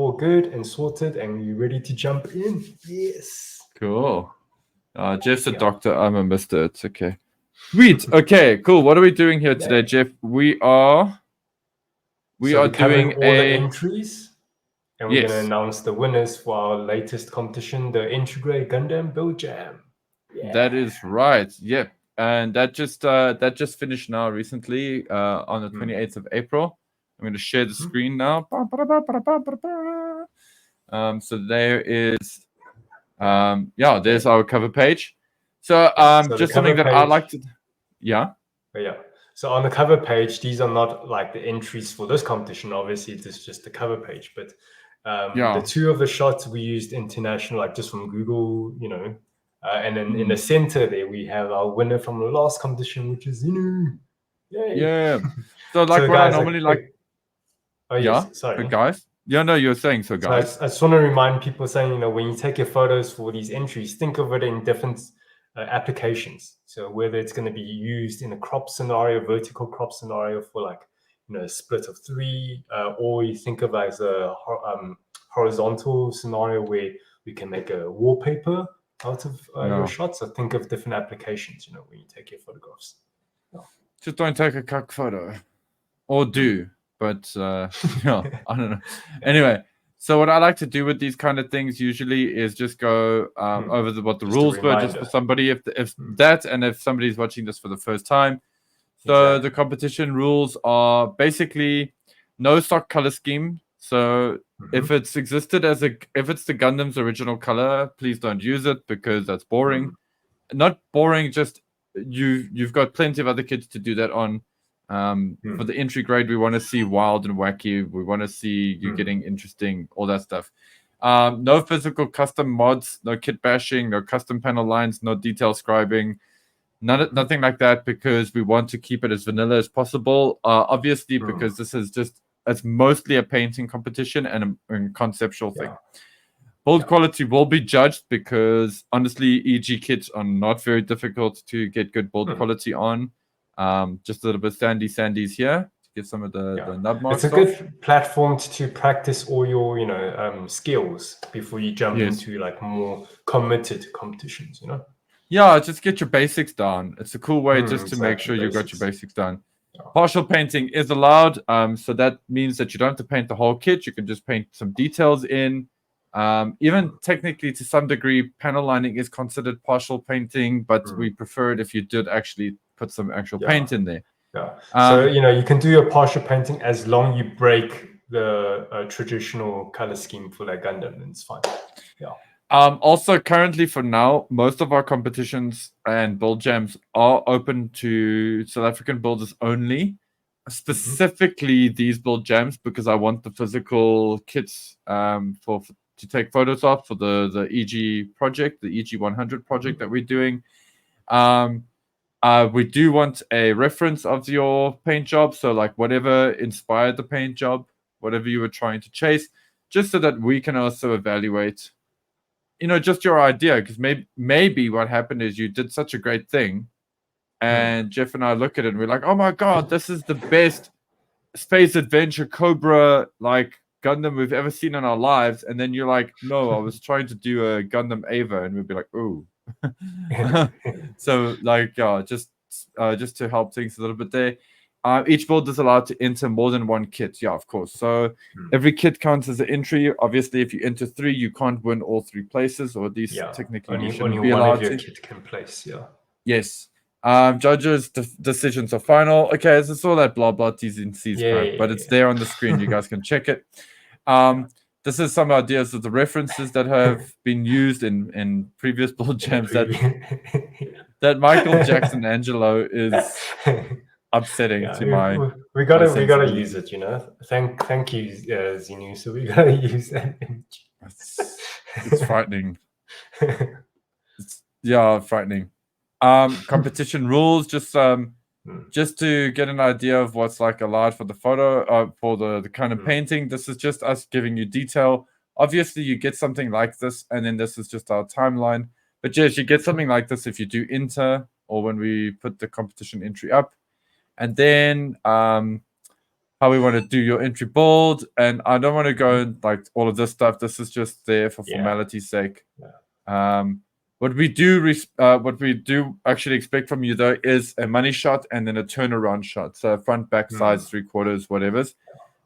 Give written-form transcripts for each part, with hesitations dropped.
all good and sorted, and you're ready to jump in. Yes. Cool. Jeff's a doctor. I'm a mister. It's okay. Sweet. Okay, cool. What are we doing here today, Jeff? We are doing all the entries, and we're going to announce the winners for our latest competition, the Entry Grade Gundam BuildJam. Yeah. That is right. Yep. And that just finished now recently on the 28th of April. I'm going to share the screen now. So there is, there's our cover page. So, just something that I like to, yeah. So on the cover page, these are not like the entries for this competition. Obviously, it is just the cover page. But the two of the shots we used international, like just from Google, and then in the center there we have our winner from the last competition, which is Zinu. Yay. Yeah. So like what I normally like. Oh yes, sorry, guys. Yeah, no, you're saying so, guys. So I just want to remind people saying, when you take your photos for these entries, think of it in different applications. So whether it's going to be used in a crop scenario, vertical crop scenario for like, a split of 3, or you think of it as a horizontal scenario where we can make a wallpaper out of your shots. So think of different applications, when you take your photographs. Just don't take a cuck photo, or do. But I don't know. Anyway, so what I like to do with these kind of things usually is just go over what the rules were, just for somebody if somebody's watching this for the first time. So the competition rules are basically no stock color scheme. So if it's existed if it's the Gundam's original color, please don't use it because that's boring. Not boring, just you've got plenty of other kids to do that on. For the entry grade, we want to see wild and wacky. We want to see you getting interesting, all that stuff. No physical custom mods, no kit bashing, no custom panel lines, no detail scribing, nothing like that, because we want to keep it as vanilla as possible. Obviously, because this is it's mostly a painting competition and a conceptual thing. Build quality will be judged because honestly, EG kits are not very difficult to get good build quality on. Just a little bit sandies here to get some of the nub marks. It's a good platform to practice all your skills before you jump into like more committed competitions. Yeah, just get your basics down. It's a cool way just to make sure you've got your basics done. Partial painting is allowed, so that means that you don't have to paint the whole kit. You can just paint some details in. Even technically, to some degree, panel lining is considered partial painting, but we prefer it if you did actually put some actual paint in there. So you can do your partial painting as long you break the traditional color scheme for that Gundam, then it's fine. Also, currently for now, most of our competitions and build jams are open to South African builders only. Specifically these build jams, because I want the physical kits to take photos of for the EG project, the EG 100 project that we're doing. We do want a reference of your paint job, so like whatever inspired the paint job, whatever you were trying to chase, just so that we can also evaluate, just your idea. Because maybe what happened is you did such a great thing, and Jeff and I look at it and we're like, oh my god, this is the best space adventure Cobra like Gundam we've ever seen in our lives. And then you're like, no, I was trying to do a Gundam Ava, and we'd be like, ooh. So like just to help things a little bit there, each build is allowed to enter more than one kit. Of course. So every kit counts as an entry. Obviously, if you enter 3, you can't win all 3 places, or at least technically you shouldn't be allowed to. Kit can place. Yes. Judges' decisions are final. Okay, it's all that blah blah T's and C's crap, but it's there on the screen. You guys can check it. This is some ideas of the references that have been used in previous build jams that Michael Jackson Angelo is upsetting to my. We gotta use it, Thank you, Zinu. So we gotta use that image. It's frightening. Frightening. Competition rules, just to get an idea of what's like allowed for the photo, for the kind of painting. This is just us giving you detail. Obviously, you get something like this, and then this is just our timeline. But yes, you get something like this if you do enter, or when we put the competition entry up. And then how we want to do your entry build, and I don't want to go in like all of this stuff. This is just there for formality's sake. What we do actually expect from you though is a money shot and then a turnaround shot. So front, back, sides, 3/4, whatever's.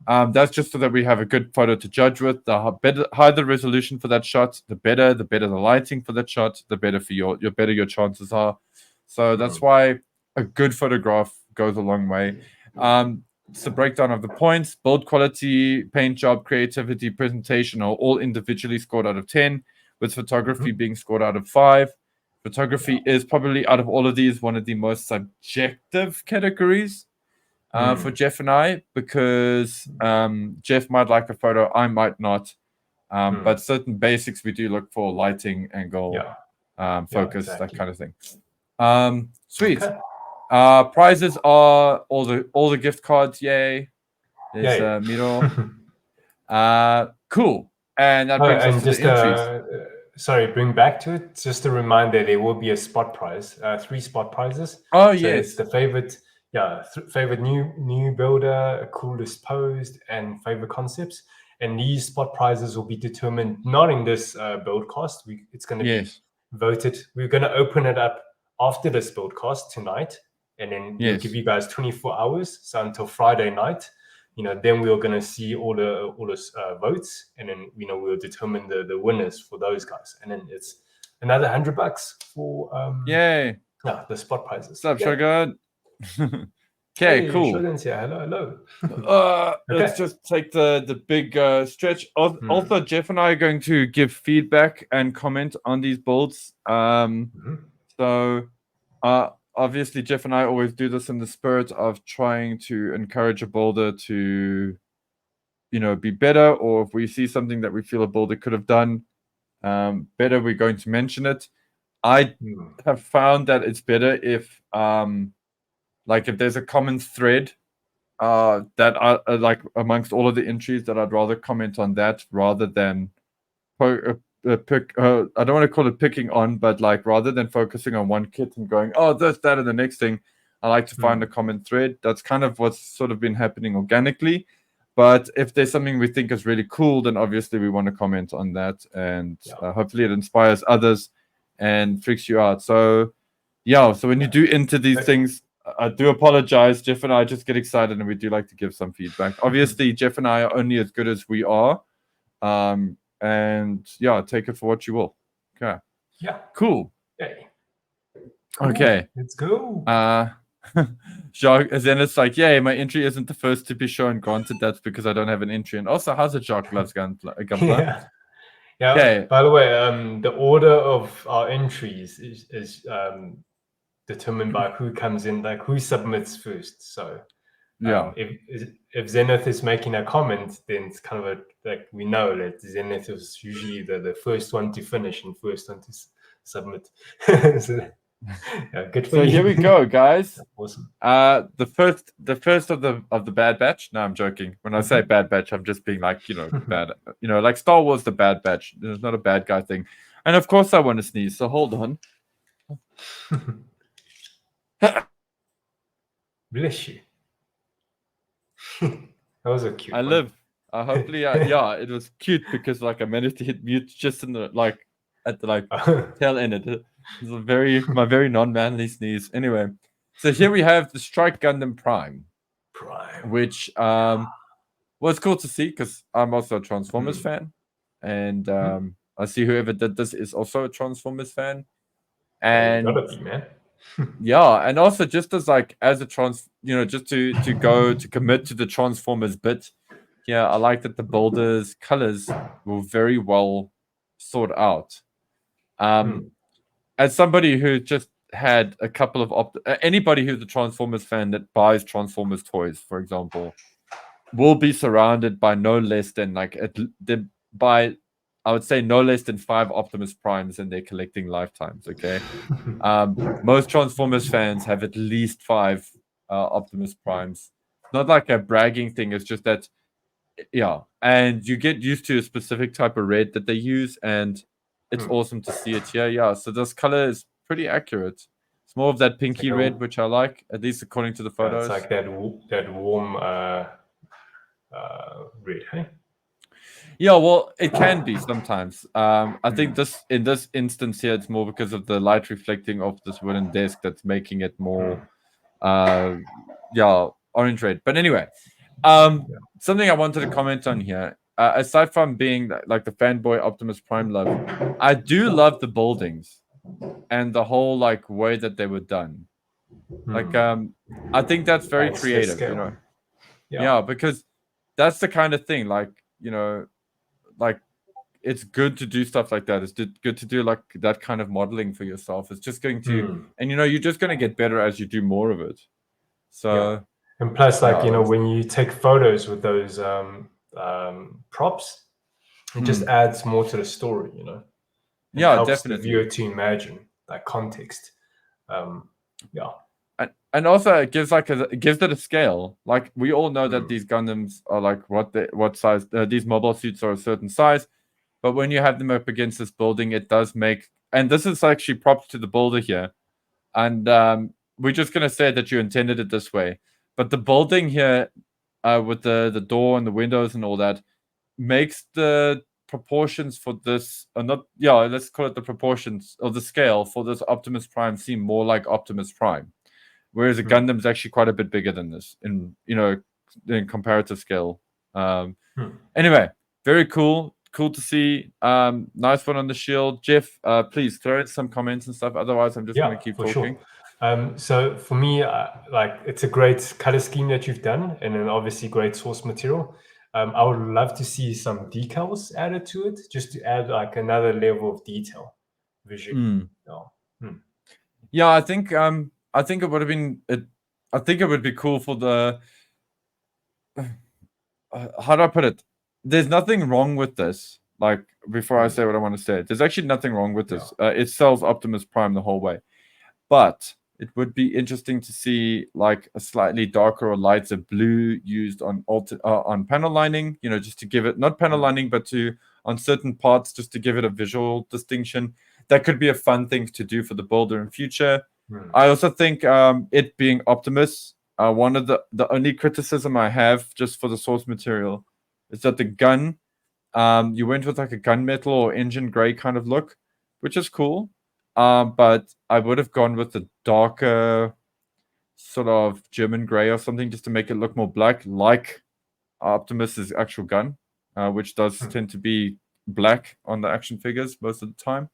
That's just so that we have a good photo to judge with. The higher the resolution for that shot, the better. The better the lighting for that shot, the better for your chances are. So that's why a good photograph goes a long way. It's the breakdown of the points. Build quality, paint job, creativity, presentation are all individually scored out of 10, with photography being scored out of 5. Photography is probably, out of all of these, one of the most subjective categories for Jeff and I, because Jeff might like a photo, I might not. But certain basics we do look for: lighting, angle, focus, that kind of thing. Sweet. Okay. Prizes are all the gift cards. Yay! There's Miro. Cool. And that brings us to the entries. Sorry, bring back to it. Just a reminder, there will be a spot prize. 3 spot prizes. Oh, so yes. It's the favorite, favorite new builder, coolest posed, and favorite concepts. And these spot prizes will be determined not in this BuildCast. It's going to be voted. We're going to open it up after this BuildCast tonight, and then we'll give you guys 24 hours, so until Friday night. Then we're going to see all the votes, and then we'll determine the winners for those guys, and then it's another $100 for the spot prizes. What's up, Shogun? Okay, cool. Shogun's here. Hello. Let's just take the big stretch. Also, Jeff and I are going to give feedback and comment on these builds. So, obviously, Jeff and I always do this in the spirit of trying to encourage a builder to, be better, or if we see something that we feel a builder could have done better, we're going to mention it. I have found that it's better if, if there's a common thread that are like amongst all of the entries, that I'd rather comment on that rather than pick. I don't want to call it picking on, but rather than focusing on one kit and going, oh, this, that, and the next thing, I like to find a common thread. That's kind of what's sort of been happening organically. But if there's something we think is really cool, then obviously we want to comment on that, and hopefully it inspires others and freaks you out. So so when you do enter these things, I do apologize. Jeff and I just get excited, and we do like to give some feedback. Obviously, Jeff and I are only as good as we are. And take it for what you will. Okay. Yeah. Cool. Hey. Okay. Let's go. Jacques, and then it's like, my entry isn't the first to be shown. Granted, that's because I don't have an entry. And also, how's it Jacques loves Gunpla? Yeah. Okay. By the way, the order of our entries is determined by who comes in, who submits first. So if Zenith is making a comment, then it's kind of we know that Zenith is usually the first one to finish and first one to submit. So, good for you. Here we go, guys. Awesome. The first of the Bad Batch. No, I'm joking. When I say Bad Batch, I'm just being bad. Like Star Wars, the Bad Batch. There's not a bad guy thing. And of course, I want to sneeze. So hold on. Bless you. That was a cute one. Hopefully, it was cute because I managed to hit mute just in the at the tail end. It was my very non-manly sneeze. Anyway, so here we have the Strike Gundam Prime, which was cool to see because I'm also a Transformers fan, and I see whoever did this is also a Transformers fan, and gotta be, man. And also just as a just to go to commit to the Transformers bit. I like that the builders' colors were very well sorted out. As somebody who just had a couple of anybody who's a Transformers fan that buys Transformers toys, for example, will be surrounded by no less than I would say no less than 5 Optimus Primes in their collecting lifetimes. Okay, most Transformers fans have at least 5 Optimus Primes. Not like a bragging thing. It's just that, and you get used to a specific type of red that they use, and it's awesome to see it here. So this color is pretty accurate. It's more of that pinky red, which I like, at least according to the photos. It's like that warm red. Hey. Yeah, well, it can be sometimes. I think in this instance here, it's more because of the light reflecting off this wooden desk that's making it more, orange red. But anyway, something I wanted to comment on here, aside from being like the fanboy Optimus Prime love, I do love the buildings and the whole like way that they were done. Like, I think that's very Adds to the creative, scale. Yeah, because that's the kind of thing, like, like it's good to do stuff like that. It's good to do like that kind of modeling for yourself. It's just going to, and you're just going to get better as you do more of it. So, and plus, like yeah, when you take photos with those props, it just adds more to the story, and yeah, helps definitely the viewer to imagine that context. And also it gives it a scale. Like we all know that these Gundams are like what size these mobile suits are a certain size, but when you have them up against this building, it does make. And this is actually props to the builder here, and we're just gonna say that you intended it this way. But the building here, with the door and the windows and all that, makes the proportions for this, let's call it the proportions or the scale for this Optimus Prime seem more like Optimus Prime. Whereas a Gundam is actually quite a bit bigger than this in comparative scale. Anyway, very cool. Cool to see. Nice one on the shield. Jeff, please throw in some comments and stuff. Otherwise, I'm just going to keep talking. Sure. So for me, like it's a great color scheme that you've done, and then obviously great source material. I would love to see some decals added to it, just to add like another level of detail visually. Yeah, I think it would have been. I think it would be cool for the. How do I put it? There's nothing wrong with this. Like before I say what I want to say, there's actually nothing wrong with this. It sells Optimus Prime the whole way, but it would be interesting to see like a slightly darker or lighter blue used on panel lining. Just to give it not panel lining, but on certain parts, just to give it a visual distinction. That could be a fun thing to do for the builder in future. I also think it being Optimus, one of the only criticism I have just for the source material is that the gun, you went with like a gunmetal or engine gray kind of look, which is cool. But I would have gone with the darker sort of German gray or something just to make it look more black, like Optimus's actual gun, which does tend to be black on the action figures most of the time.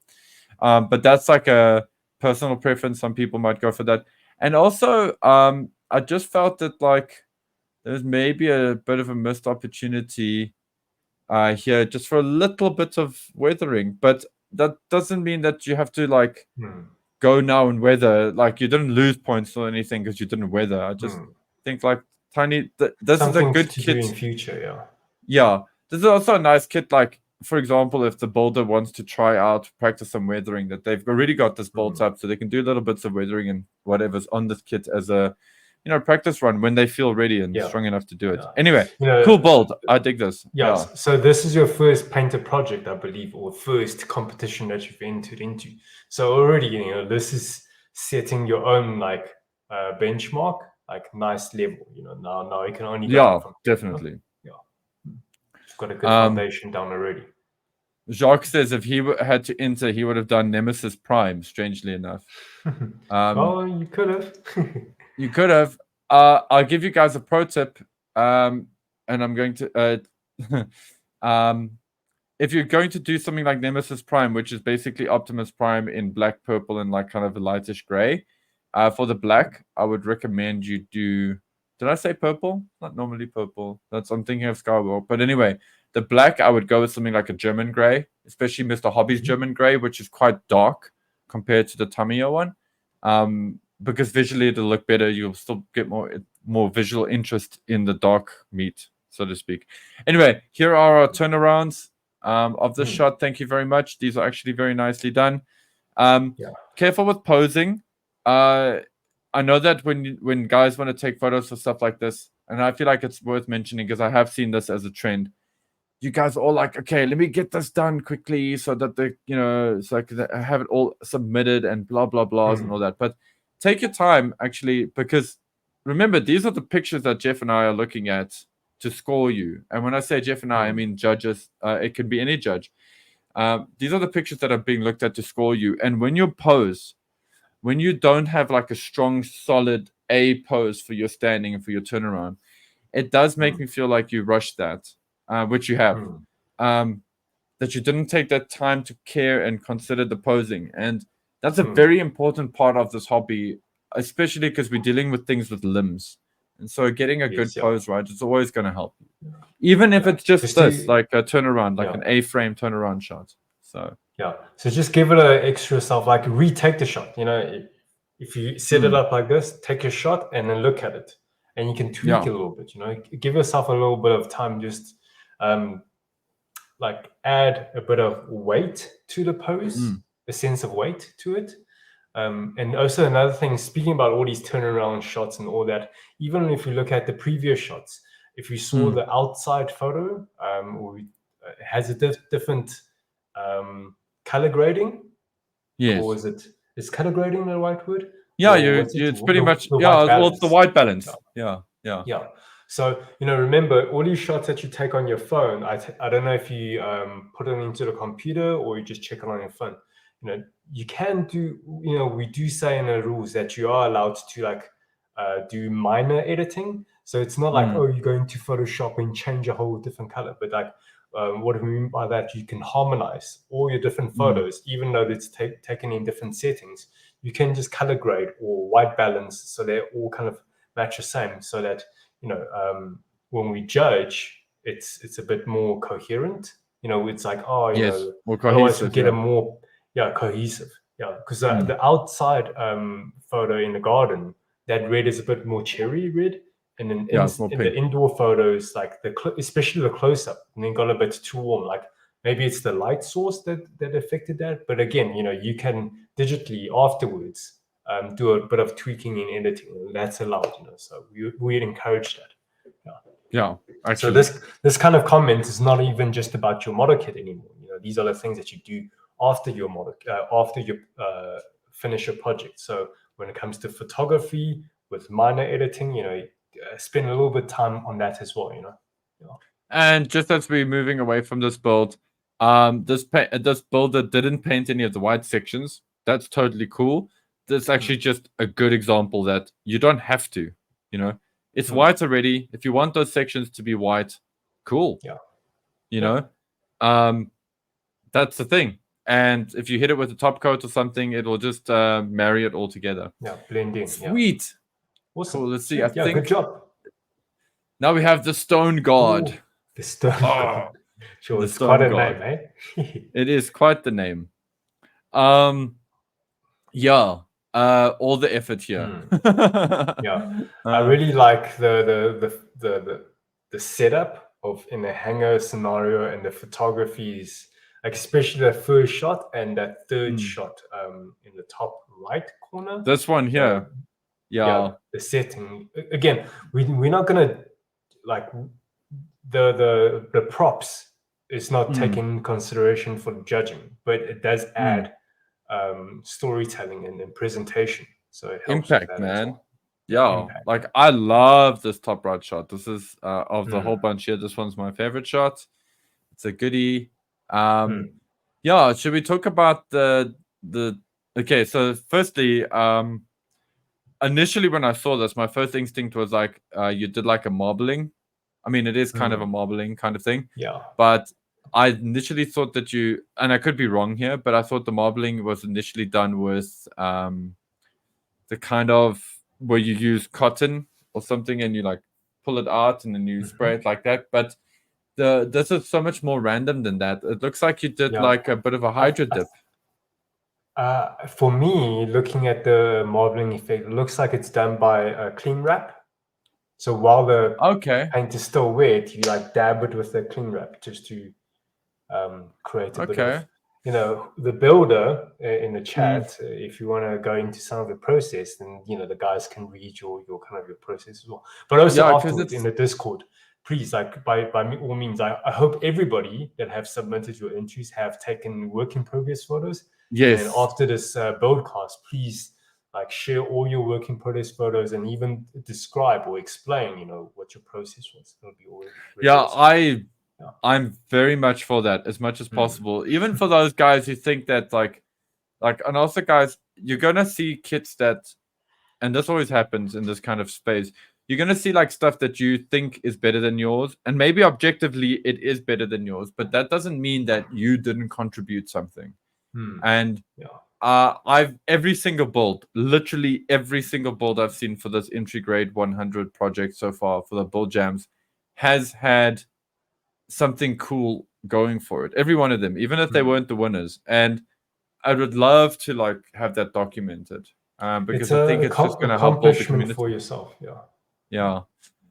But that's like a personal preference. Some people might go for that. And also, I just felt that like there's maybe a bit of a missed opportunity here just for a little bit of weathering. But that doesn't mean that you have to like go now and weather. Like you didn't lose points or anything because you didn't weather. I just think like tiny. This is a good kit in future. Yeah, this is also a nice kit. Like for example, if the builder wants to try out practice some weathering, that they've already got this built up, so they can do little bits of weathering and whatever's on this kit as a practice run when they feel ready and strong enough to do it. Anyway, cool build. I dig this. Yeah. So this is your first painted project, I believe, or first competition that you've entered into. So already, this is setting your own like benchmark, like nice level. Now you can only go from definitely. You've got a good foundation down already. Jacques says if he had to enter, he would have done Nemesis Prime. Strangely enough. Oh, you could have. You could have. I'll give you guys a pro tip, and I'm going to. If you're going to do something like Nemesis Prime, which is basically Optimus Prime in black, purple, and like kind of a lightish gray, for the black, I would recommend you do. Did I say purple? Not normally purple. I'm thinking of Skywalker. But anyway, the black, I would go with something like a German gray, especially Mr. Hobby's German gray, which is quite dark compared to the Tamiya one. Because visually it'll look better. You'll still get more visual interest in the dark meat, so to speak. Anyway, here are our turnarounds of this shot. Thank you very much. These are actually very nicely done. Careful with posing. I know that when guys want to take photos for stuff like this, and I feel like it's worth mentioning because I have seen this as a trend. You guys are all like, okay, let me get this done quickly so that so I can have it all submitted and blah blah blahs and all that. But take your time actually, because remember, these are the pictures that Jeff and I are looking at to score you. And when I say Jeff and I mean judges. It can be any judge. These are the pictures that are being looked at to score you. And when you pose, when you don't have like a strong, solid A pose for your standing and for your turnaround, it does make me feel like you rushed that, which you have. That you didn't take that time to care and consider the posing. And that's a very important part of this hobby, especially because we're dealing with things with limbs. And so getting a good pose right, it's always going to help you. Even if it's just this, like a turnaround, like an A-frame turnaround shot. So so just give it an extra self, like retake the shot. You know, if you set it up like this, take a shot and then look at it, and you can tweak a little bit. You know, give yourself a little bit of time, just like add a bit of weight to the pose, a sense of weight to it. And also another thing, speaking about all these turnaround shots and all that, even if you look at the previous shots, if you saw the outside photo, it has a different color grading. Yes. Or is color grading the right word? Yeah, it's pretty much it's the white balance. Yeah. So, you know, remember all these shots that you take on your phone, I don't know if you put them into the computer or you just check it on your phone. You know, you can do, you know, we do say in the rules that you are allowed to like do minor editing. So it's not like, oh, you're going to Photoshop and change a whole different color. But like what we mean by that, you can harmonize all your different photos, even though it's taken in different settings. You can just color grade or white balance so they all kind of match the same, so that, you know, when we judge, it's a bit more coherent. You know, it's like, oh, you know, more otherwise we cohesive, get a more cohesive. Yeah, because the outside photo in the garden, that red is a bit more cherry red, and then in the indoor photos, like especially the close-up, and then got a bit too warm. Like maybe it's the light source that affected that. But again, you know, you can digitally afterwards do a bit of tweaking in editing. That's allowed, you know. So we encourage that. Yeah. Actually. So this kind of comment is not even just about your model kit anymore. You know, these are the things that you do after your model, after you finish your project. So when it comes to photography with minor editing, you know, spend a little bit of time on that as well. You know. And just as we're moving away from this build, this builder didn't paint any of the white sections. That's totally cool. That's actually just a good example that you don't have to, you know. It's white already. If you want those sections to be white, cool. Yeah. You know, that's the thing. And if you hit it with a top coat or something, it will just marry it all together. Yeah, blend in. Sweet. Yeah. Awesome. Cool. Let's see. Yeah, I think good job. Now we have the Stone God. Ooh, the Stone God. Sure, it's Stone quite a God. name, eh? It is quite the name. Yeah. All the effort here. Yeah. I really like the setup of in the hangar scenario, and the photography is like, especially the first shot and that third shot in the top right corner. This one here. Yeah. The setting. Again, we're not gonna like the props is not taken in consideration for judging, but it does add storytelling and then presentation. So it helps impact, with that man. as well. Yeah, Impact. like I love this top right shot. This is of the whole bunch here. This one's my favorite shot. It's a goodie. Yeah, should we talk about the okay, so firstly, initially when I saw this, my first instinct was like you did like a marbling. I mean, it is kind of a marbling kind of thing. Yeah. But I initially thought that you, and I could be wrong here, but I thought the marbling was initially done with the kind of where you use cotton or something and you like pull it out and then you spray it like that. But this is so much more random than that. It looks like you did like a bit of a hydro dip. For me, looking at the marbling effect, it looks like it's done by a cling wrap. So while the paint is still wet, you like dab it with the cling wrap just to create a bit of, you know, the builder in the chat. If you want to go into some of the process, then, you know, the guys can read your kind of your process as well. But also afterwards in the Discord, please, like by all means, I hope everybody that have submitted your entries have taken work in progress photos. Yes. And then after this BuildCast, please like share all your work in progress photos and even describe or explain, what your process was. It'll be all really awesome. I'm very much for that as much as possible. Even for those guys who think that and also guys, you're gonna see kits that, and this always happens in this kind of space. You're gonna see like stuff that you think is better than yours, and maybe objectively it is better than yours, but that doesn't mean that you didn't contribute something. And every single build, literally every single build I've seen for this Entry Grade 100 project so far for the BuildJams has had something cool going for it. Every one of them, even if they weren't the winners. And I would love to like have that documented because I think it's just going to help build the community for yourself. Yeah.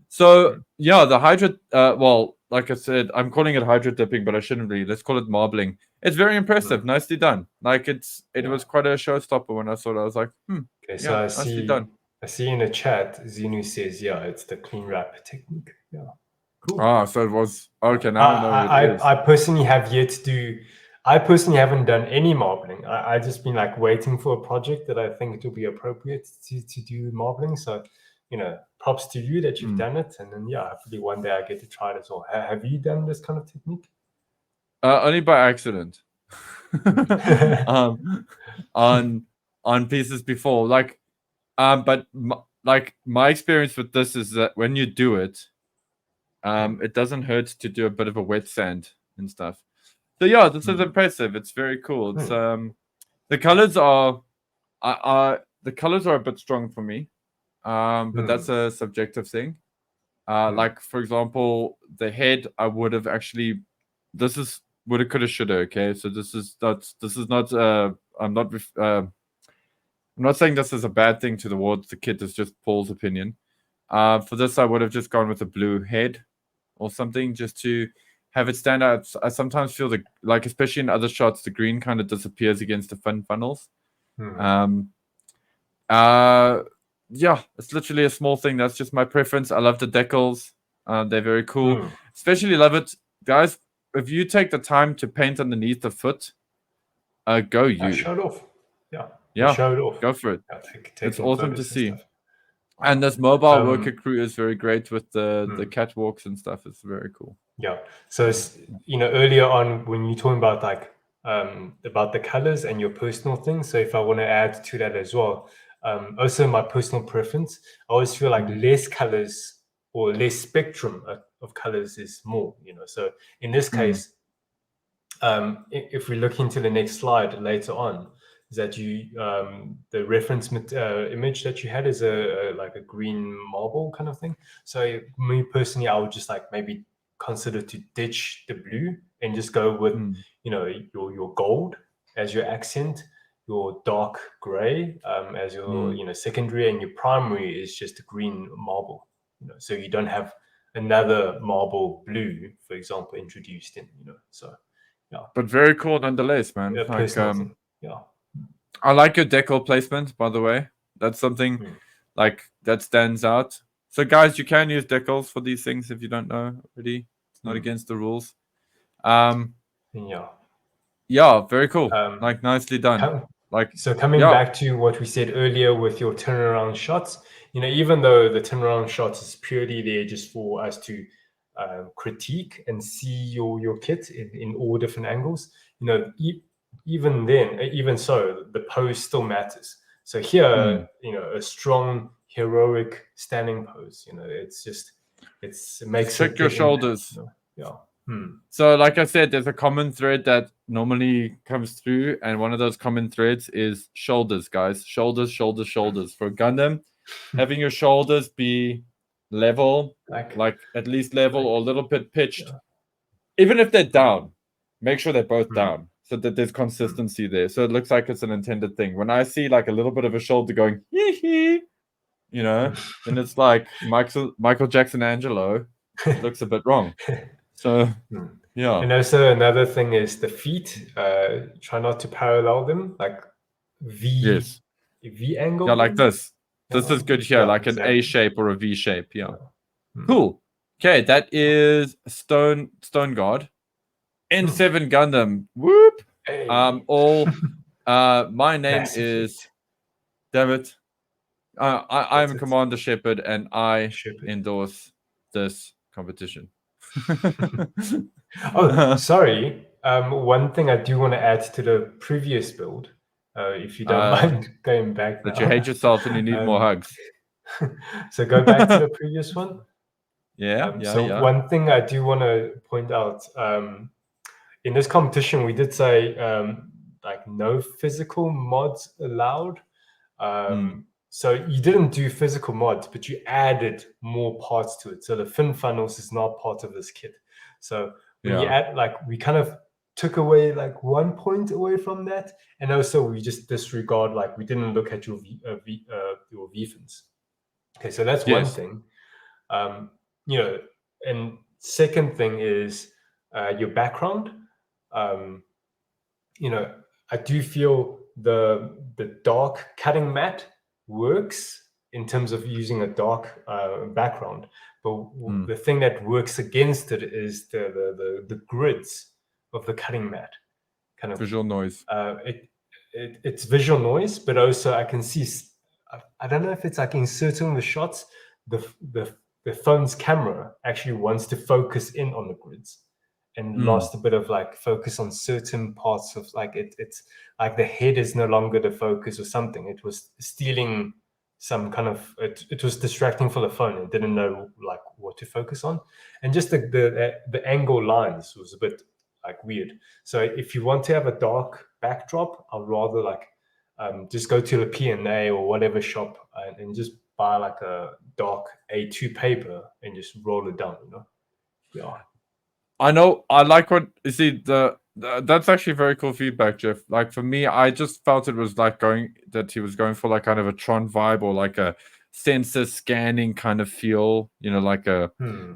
So the hydra. Well, like I said, I'm calling it hydra dipping, but I shouldn't really. Let's call it marbling. It's very impressive. Nicely done. Like it was quite a showstopper when I saw it. I was like, Okay, so nicely done. I see in the chat, Zenu says, it's the clean wrap technique. Yeah. Cool. Ah, so it was okay. Now I know what it is. I personally have yet to do. I personally haven't done any marbling. I just been like waiting for a project that I think it will be appropriate to do marbling. So, props to you that you've done it, and then hopefully one day I get to try it as well. Have you done this kind of technique? Only by accident. On pieces before, but my experience with this is that when you do it, it doesn't hurt to do a bit of a wet sand and stuff. So this is impressive. It's very cool. It's the colors are a bit strong for me, but that's a subjective thing. Like for example, the head I would have actually. This is woulda, coulda, shoulda. Okay, so this is not. I'm not saying this is a bad thing towards the kit. It's just Paul's opinion. For this, I would have just gone with a blue head or something just to have it stand out. I sometimes feel especially in other shots, the green kind of disappears against the funnels. It's literally a small thing. That's just my preference. I love the decals. They're very cool. Especially love it, guys. If you take the time to paint underneath the foot, go you. Show it off. Show it off. Go for it. Take it's awesome to see. And this mobile worker crew is very great with the catwalks and stuff. It's very cool. Yeah. So earlier on when you're talking about about the colors and your personal things. So if I want to add to that as well, also my personal preference, I always feel like less colors or less spectrum of colors is more. So in this case, if we look into the next slide later on, is that the reference image that you had is a green marble kind of thing. So me personally, I would just maybe consider to ditch the blue and just go with your gold as your accent, your dark gray as your secondary, and your primary is just a green marble. So you don't have another marble blue, for example, introduced in. So but very cool nonetheless, man. I like your decal placement, by the way. That's something that stands out. So guys, you can use decals for these things if you don't know already. It's not against the rules. Very cool. Nicely done. So coming back to what we said earlier with your turnaround shots, even though the turnaround shots is purely there just for us to critique and see your kit in all different angles, even so, the pose still matters. So here, a strong heroic standing pose, it makes check your shoulders. So like I said, there's a common thread that normally comes through, and one of those common threads is shoulders, guys. Shoulders. For Gundam, having your shoulders be level, like at least level or a little bit pitched. Even if they're down, make sure they're both down so that there's consistency there. So it looks like it's an intended thing. When I see a little bit of a shoulder going, hee, then it's like Michael Jackson Angelo. It looks a bit wrong. So, And also another thing is the feet. Try not to parallel them, like V angle. Yeah, like this. This is good here, like an A shape or a V shape. Yeah. Cool. Okay, that is Stone Guard. N7 Gundam. Whoop. Hey. My name is Damn it. I am That's it. Commander Shepard, and I Shepard. endorse this competition. Oh, sorry. One thing I do want to add to the previous build, if you don't mind going back that now. you hate yourself and you need more hugs. So go back to the previous one. Yeah. One thing I do want to point out, in this competition, we did say like no physical mods allowed. So you didn't do physical mods, but you added more parts to it. So the fin funnels is not part of this kit. So when you add, like, we kind of took away like 1 point away from that, and also we just disregard, like, we didn't look at your your V-fins. Okay, so that's one thing. You know, and second thing is your background. You know, I do feel the dark cutting mat works in terms of using a dark background, but the thing that works against it is the grids of the cutting mat. Kind of visual noise. It's visual noise, but also I can see. I don't know if it's like in certain of the shots, the phone's camera actually wants to focus in on the grids, and lost a bit of like focus on certain parts of like it's like the head is no longer the focus or something. It was stealing some kind of it was distracting for the phone. It didn't know like what to focus on, and just the angle lines was a bit like weird. So if you want to have a dark backdrop, I'd rather like just go to the P&A or whatever shop and just buy like a dark A2 paper and just roll it down, you know? Yeah. I know. I like what you see. That's actually very cool feedback, Jeff. Like for me, I just felt it was like he was going for like kind of a Tron vibe or like a sensor scanning kind of feel. You know, like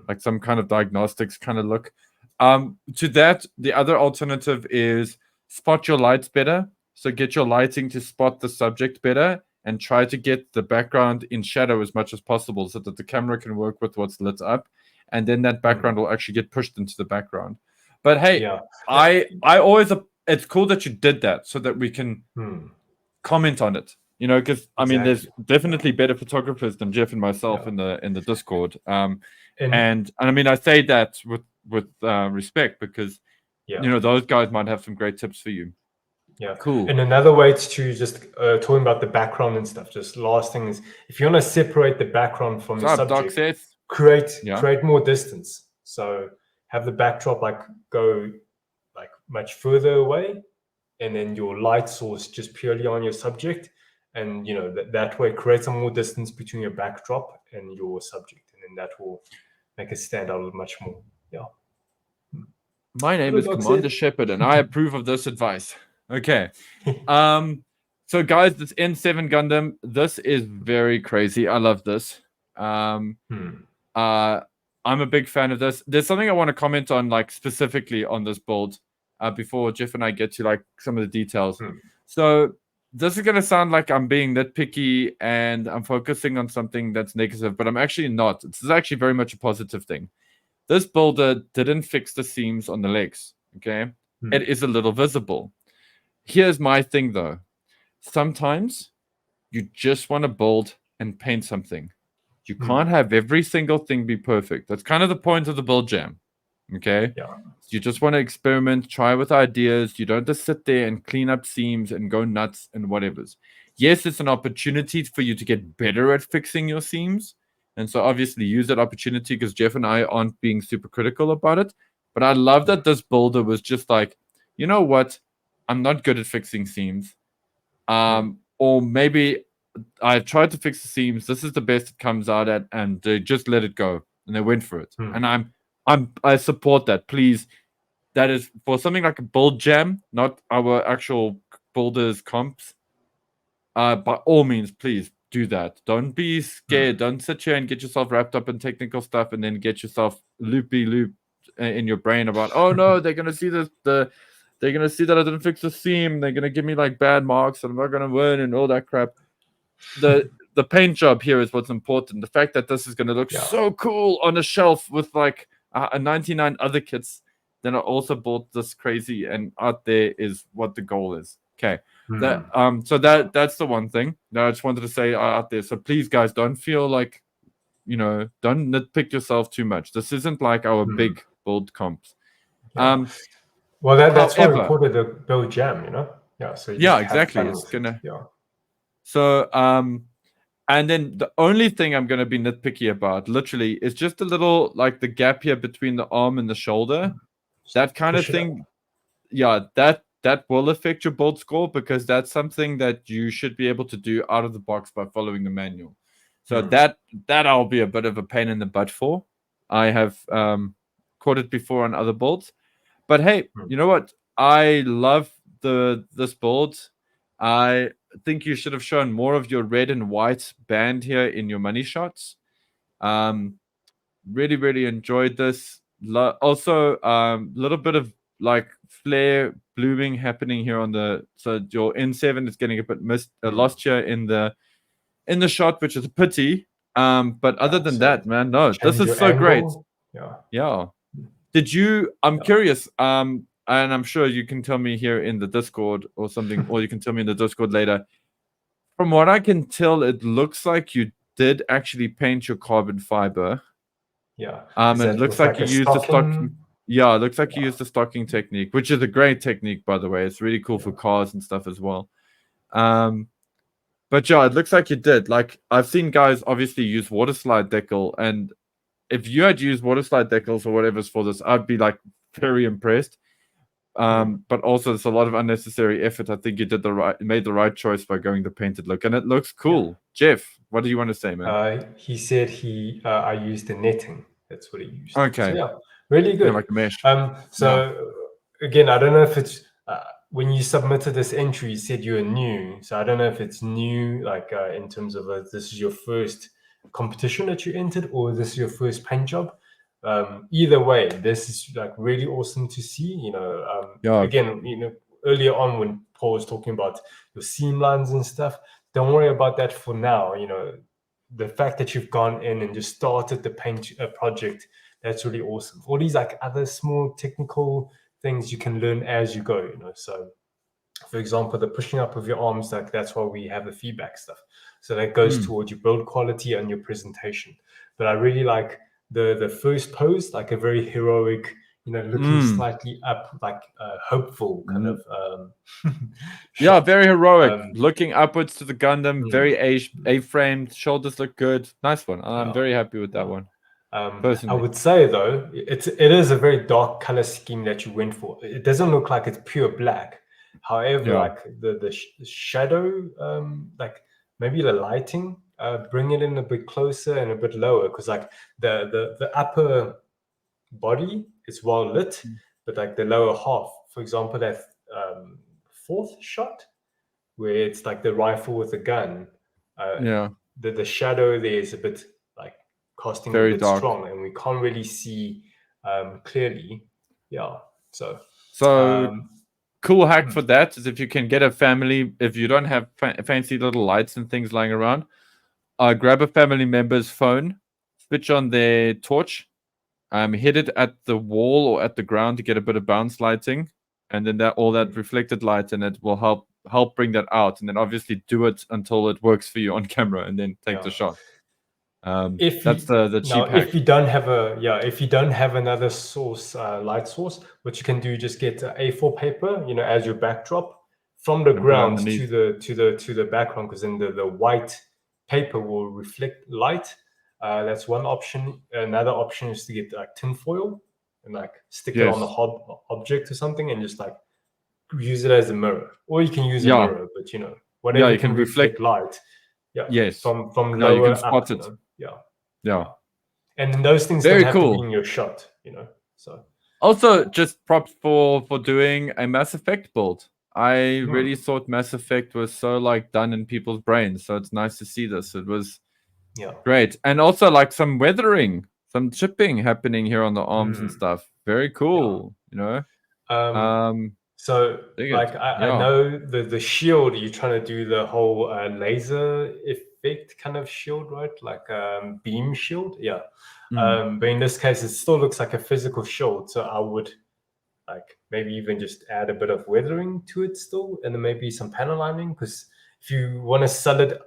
like some kind of diagnostics kind of look. To that, the other alternative is spot your lights better. So get your lighting to spot the subject better, and try to get the background in shadow as much as possible, so that the camera can work with what's lit up. And then that background will actually get pushed into the background. But hey, I always, it's cool that you did that so that we can comment on it. You know, because I mean, there's definitely better photographers than Jeff and myself in the Discord. And I mean, I say that with respect, because you know those guys might have some great tips for you. Yeah, cool. And another way to just talking about the background and stuff. Just last thing is, if you want to separate the background from the subject, create more distance. So have the backdrop like go like much further away, and then your light source just purely on your subject, and you know that way create some more distance between your backdrop and your subject, and then that will make it stand out much more. Yeah. My name is Commander Shepard, and I approve of this advice. Okay. So guys, this N7 Gundam, this is very crazy. I love this. I'm a big fan of this. There's something I want to comment on, like specifically on this build, before Jeff and I get to like some of the details. So this is going to sound like I'm being nitpicky and I'm focusing on something that's negative, but I'm actually not. This is actually very much a positive thing. This builder didn't fix the seams on the legs, okay? It is a little visible. Here's my thing, though. Sometimes you just want to build and paint something. You can't have every single thing be perfect. That's kind of the point of the BuildJam, okay? Yeah. You just want to experiment, try with ideas. You don't just sit there and clean up seams and go nuts and whatevers. Yes, it's an opportunity for you to get better at fixing your seams. And so obviously use that opportunity, because Jeff and I aren't being super critical about it. But I love that this builder was just like, you know what? I'm not good at fixing seams. Or maybe I tried to fix the seams. This is the best it comes out at, and they just let it go. And they went for it. And I support that. Please, that is for something like a BuildJam, not our actual builders comps. By all means, please do that. Don't be scared. Don't sit here and get yourself wrapped up in technical stuff and then get yourself loop in your brain about, oh no, they're gonna see this. They're gonna see that I didn't fix the seam. They're gonna give me like bad marks, and I'm not gonna win and all that crap. The paint job here is what's important. The fact that this is gonna look so cool on a shelf with like 99 other kits that are also bought this crazy and out there is what the goal is. Okay. So that's the one thing that I just wanted to say out there. So please, guys, don't feel like, don't nitpick yourself too much. This isn't like our big build comps. Yeah. Well, that's why we however, called it a BuildJam, Yeah. So you yeah, just have exactly. fun It's with it. gonna. Yeah. So and then the only thing I'm gonna be nitpicky about, literally, is just a little like the gap here between the arm and the shoulder. That kind of thing. Yeah, that will affect your build score, because that's something that you should be able to do out of the box by following the manual. So that I'll be a bit of a pain in the butt for. I have caught it before on other builds. But hey, you know what? I love this build. I think you should have shown more of your red and white band here in your money shots. Really, really enjoyed this. Also, little bit of like flare blooming happening here on so your N7 is getting a bit lost here in the shot, which is a pity. But other than that, man, no, this is so great. Yeah. I'm curious, and I'm sure you can tell me here in the Discord or something, or you can tell me in the Discord later. From what I can tell, it looks like you did actually paint your carbon fiber. Yeah. And it looks like you used the stocking. Yeah, it looks like you used the stocking technique, which is a great technique, by the way. It's really cool for cars and stuff as well. But yeah, it looks like you did. Like, I've seen guys obviously use water slide decal, and if you had used water slide decals or whatever's for this, I'd be like very impressed. But also it's a lot of unnecessary effort. I think you made the right choice by going the painted look, and it looks cool. Jeff, what do you want to say, man? He said I used the netting. That's what he used. Okay. So, yeah, really good. Yeah, like a mesh. Again, I don't know if it's when you submitted this entry, you said you were new. So I don't know if it's new, like in terms of this is your first competition that you entered, or this is your first paint job. Either way, this is like really awesome to see. Again, earlier on when Paul was talking about your seam lines and stuff, don't worry about that for now. The fact that you've gone in and just started the paint project, that's really awesome. All these like other small technical things you can learn as you go. So for example, the pushing up of your arms, like that's why we have the feedback stuff. So that goes towards your build quality and your presentation. But I really like the first pose, like a very heroic, looking slightly up, like hopeful kind of yeah, very heroic, looking upwards to the Gundam, very A-framed, shoulders look good. Nice one. I'm very happy with that one. I would say though, it is a very dark color scheme that you went for. It doesn't look like it's pure black. However, like the shadow, like maybe the lighting, bring it in a bit closer and a bit lower, because like the upper body is well lit, but like the lower half, for example, that fourth shot where it's like the rifle with the gun, the shadow there is a bit like casting very a bit dark, strong, and we can't really see clearly. So cool hack for that is if you can get a family, if you don't have fancy little lights and things lying around, grab a family member's phone, switch on their torch, hit it at the wall or at the ground to get a bit of bounce lighting, and then all that reflected light in it will help bring that out, and then obviously do it until it works for you on camera, and then take the shot. That's the cheap hack. If you don't have another source, light source, what you can do, just get A4 paper, as your backdrop from the ground to the background, because then the white paper will reflect light. That's one option. Another option is to get like tin foil and like stick it on the object or something, and just like use it as a mirror. Or you can use a mirror, but whatever you can reflect light. From lower you can spot up, Yeah. And then those things don't have to be in your shot, So also, just props for doing a Mass Effect build. I really thought Mass Effect was so like done in people's brains, so it's nice to see this. It was great, and also like some weathering, some chipping happening here on the arms and stuff. Very cool, So like I know the shield, you're trying to do the whole laser effect kind of shield, right? Like beam shield, but in this case it still looks like a physical shield. So I would like maybe even just add a bit of weathering to it still, and then maybe some panel lining. Because if you want to sell it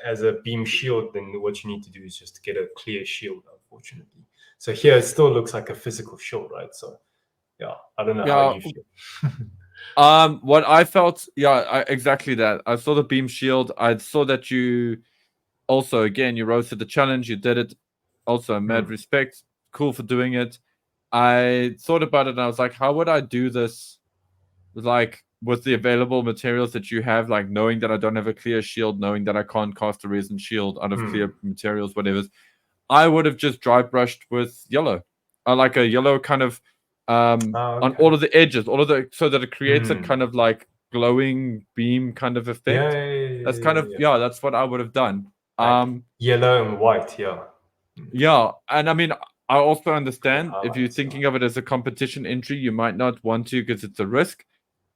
as a beam shield, then what you need to do is just get a clear shield, unfortunately. So here it still looks like a physical shield, right? So yeah, I don't know how you feel. What I felt, exactly that. I saw the beam shield. I saw that you also, again, you rose to the challenge. You did it. Also, mad respect. Cool for doing it. I thought about it and I was like, how would I do this, like, with the available materials that you have, like knowing that I don't have a clear shield, knowing that I can't cast a resin shield out of clear materials, whatever. I would have just dry brushed with yellow. I like a yellow kind of on all of the edges, so that it creates a kind of like glowing beam kind of effect. That's kind of that's what I would have done. Like yellow and white, yeah. And I mean, I also understand if you're thinking of it as a competition entry, you might not want to because it's a risk.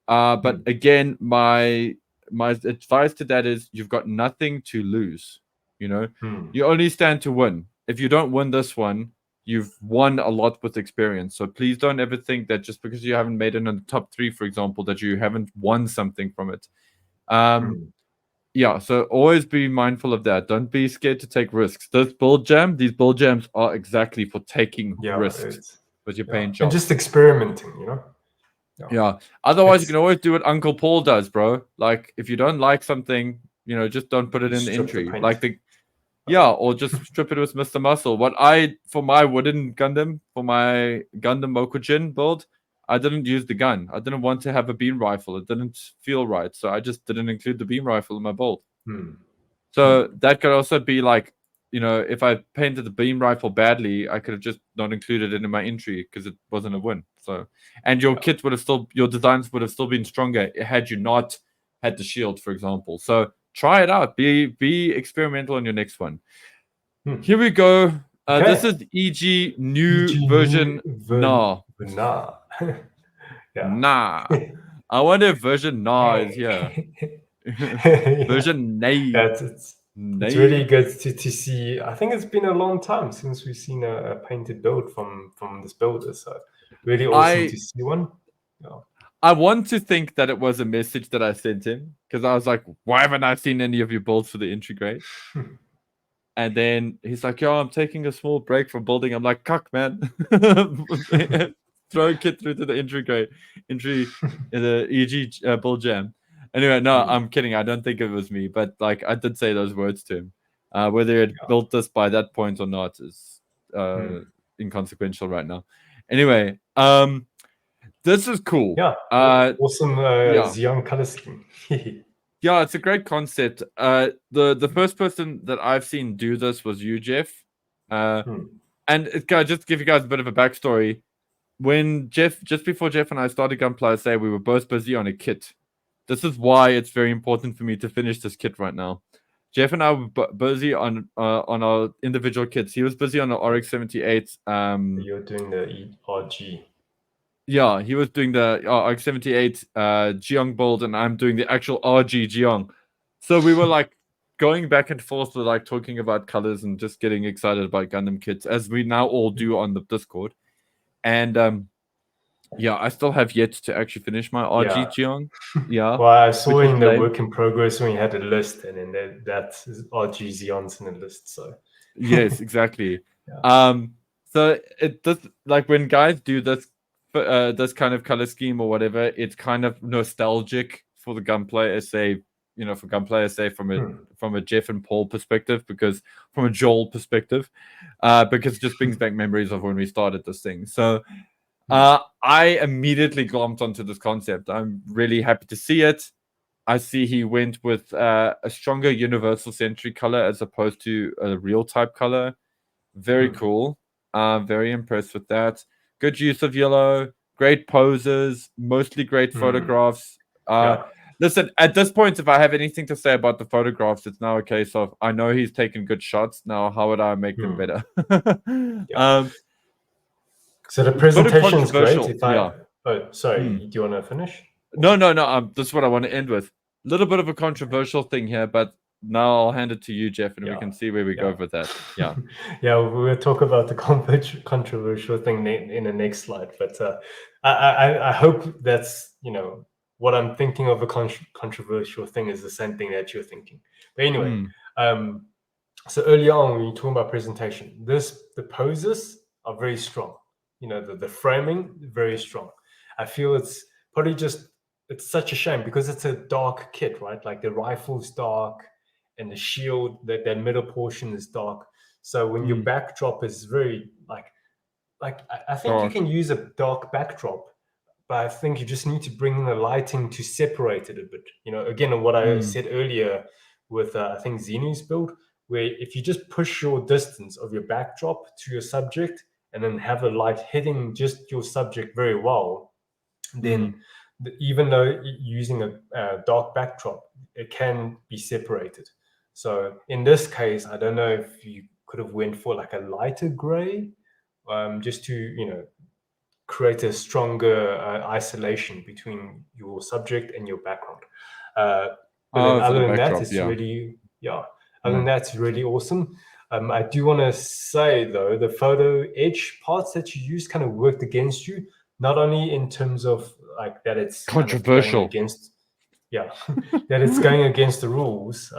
But again, my advice to that is you've got nothing to lose. You know, you only stand to win. If you don't win this one, you've won a lot with experience. So please don't ever think that just because you haven't made it in the top 3, for example, that you haven't won something from it. Yeah, so always be mindful of that. Don't be scared to take risks. These BuildJams are exactly for taking risks with your paint jobs. And just experimenting, you know? Yeah. Otherwise, you can always do what Uncle Paul does, bro. Like, if you don't like something, just don't put it in the entry. Or just strip it with Mr. Muscle. For my wooden Gundam, for my Gundam Mokujin build, I didn't use the gun. I didn't want to have a beam rifle. It didn't feel right. So I just didn't include the beam rifle in my build. So that could also be like, if I painted the beam rifle badly, I could have just not included it in my entry because it wasn't a win. So, and your kit would have your designs would have still been stronger had you not had the shield, for example. So try it out. Be experimental on your next one. Here we go. This is EG new version. Nah. Nah. I wonder if version is here. Version nay. It's really good to see. I think it's been a long time since we've seen a painted build from this builder. So really awesome to see one. I want to think that it was a message that I sent him because I was like, why haven't I seen any of your builds for the entry grade? And then he's like, yo, I'm taking a small break from building. I'm like, cuck, man. Throw a kit through to the entry in the EG BuildJam. Anyway, no, I'm kidding. I don't think it was me, but like I did say those words to him. Whether it built this by that point or not is inconsequential right now. Anyway, this is cool. Yeah, awesome Xeon color scheme. Yeah, it's a great concept. The first person that I've seen do this was you, Jeff. And just give you guys a bit of a backstory. When just before Jeff and I started Gunpla SA, we were both busy on a kit. This is why it's very important for me to finish this kit right now. Jeff and I were busy on our individual kits. He was busy on the RX-78. You're doing the RG. Yeah, he was doing the RX-78 Geong build, and I'm doing the actual RG Geong. So we were like going back and forth with like talking about colors and just getting excited about Gundam kits, as we now all do on the Discord. And I still have yet to actually finish my RG Geong. Yeah. Well, I saw in the work in progress when you had a list, and then that's RG Xeons in the list. So yes, exactly. So it does, like when guys do this kind of color scheme or whatever, it's kind of nostalgic for the Gunpla SA, for Gunpla SA from a Jeff and Paul perspective, from a Joel perspective, because it just brings back memories of when we started this thing. So I immediately glommed onto this concept. I'm really happy to see it. I see he went with a stronger universal sentry color as opposed to a real type color. Very cool. Very impressed with that. Good use of yellow, great poses, mostly great photographs. Listen, at this point, if I have anything to say about the photographs, it's now a case of I know he's taken good shots. Now, how would I make them better? So the presentation is great. Oh, sorry. Do you want to finish? No. This is what I want to end with. A little bit of a controversial thing here, but now I'll hand it to you, Jeff, and we can see where we go with that. Yeah. We'll talk about the controversial thing in the next slide. But I hope that's, what I'm thinking of a controversial thing is the same thing that you're thinking. But anyway, so earlier on when you're talking about presentation, the poses are very strong. The framing, very strong. I feel it's probably it's such a shame because it's a dark kit, right? Like the rifle's dark and the shield, that middle portion is dark. So when your backdrop is very I think you Dark. can use a dark backdrop, but I think you just need to bring in the lighting to separate it a bit. Again, what I said earlier with I think Zenu's build, where if you just push your distance of your backdrop to your subject and then have the light hitting just your subject very well, then even though using a dark backdrop, it can be separated. So in this case, I don't know if you could have went for like a lighter gray, just to create a stronger isolation between your subject and your background. But then other than that, it's really Other than that, it's really awesome. I do want to say though, the photo edge parts that you use kind of worked against you, not only in terms of like that it's controversial against, that it's going against the rules.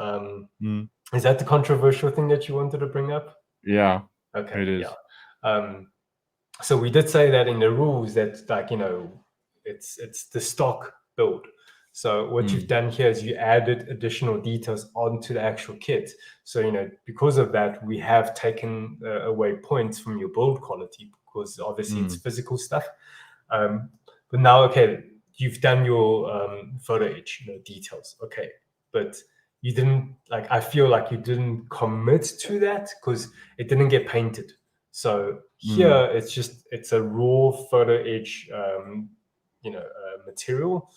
Is that the controversial thing that you wanted to bring up? Yeah. Okay. It is. Yeah. So we did say that in the rules that it's the stock build. So what you've done here is you added additional details onto the actual kit. So because of that, we have taken away points from your build quality because obviously it's physical stuff. But now, okay, you've done your photo edge details. Okay, but you didn't I feel like you didn't commit to that because it didn't get painted. So here it's a raw photo edge material,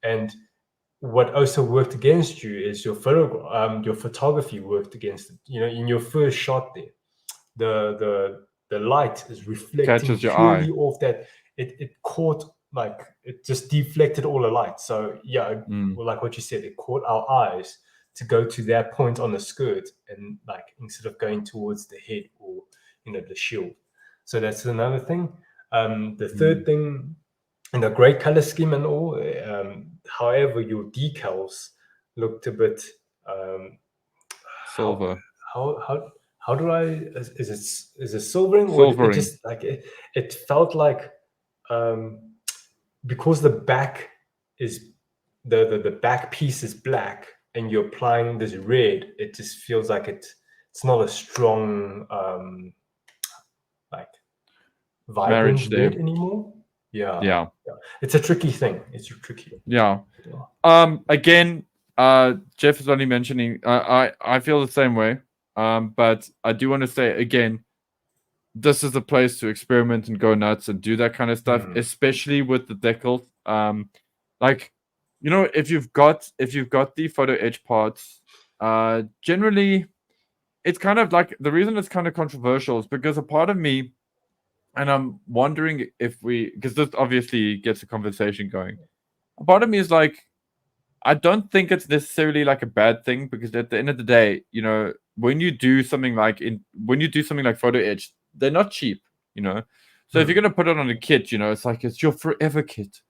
and what also worked against you is your photography worked against it. In your first shot there, the light is reflecting catches your purely eye. off that. It caught it just deflected all the light. So well, like what you said, it caught our eyes to go to that point on the skirt, and instead of going towards the head or the shield. So that's another thing. The third thing, and a great color scheme and all. However, your decals looked a bit Silver. How do I? Is it silvering? Silvering. Or it just it felt like because the back is the back piece is black and you're applying this red, it just feels like it's not a strong vibrant red anymore. Yeah. It's a tricky thing. It's tricky. Yeah. Again, Jeff is only mentioning. I feel the same way. But I do want to say again, this is a place to experiment and go nuts and do that kind of stuff, especially with the decals. If you've got the photo edge parts, generally, it's kind of like the reason it's kind of controversial is because a part of me. And I'm wondering because this obviously gets a conversation going. A part of me is I don't think it's necessarily a bad thing because at the end of the day, when you do something like photo edge, they're not cheap, So if you're gonna put it on a kit, it's your forever kit,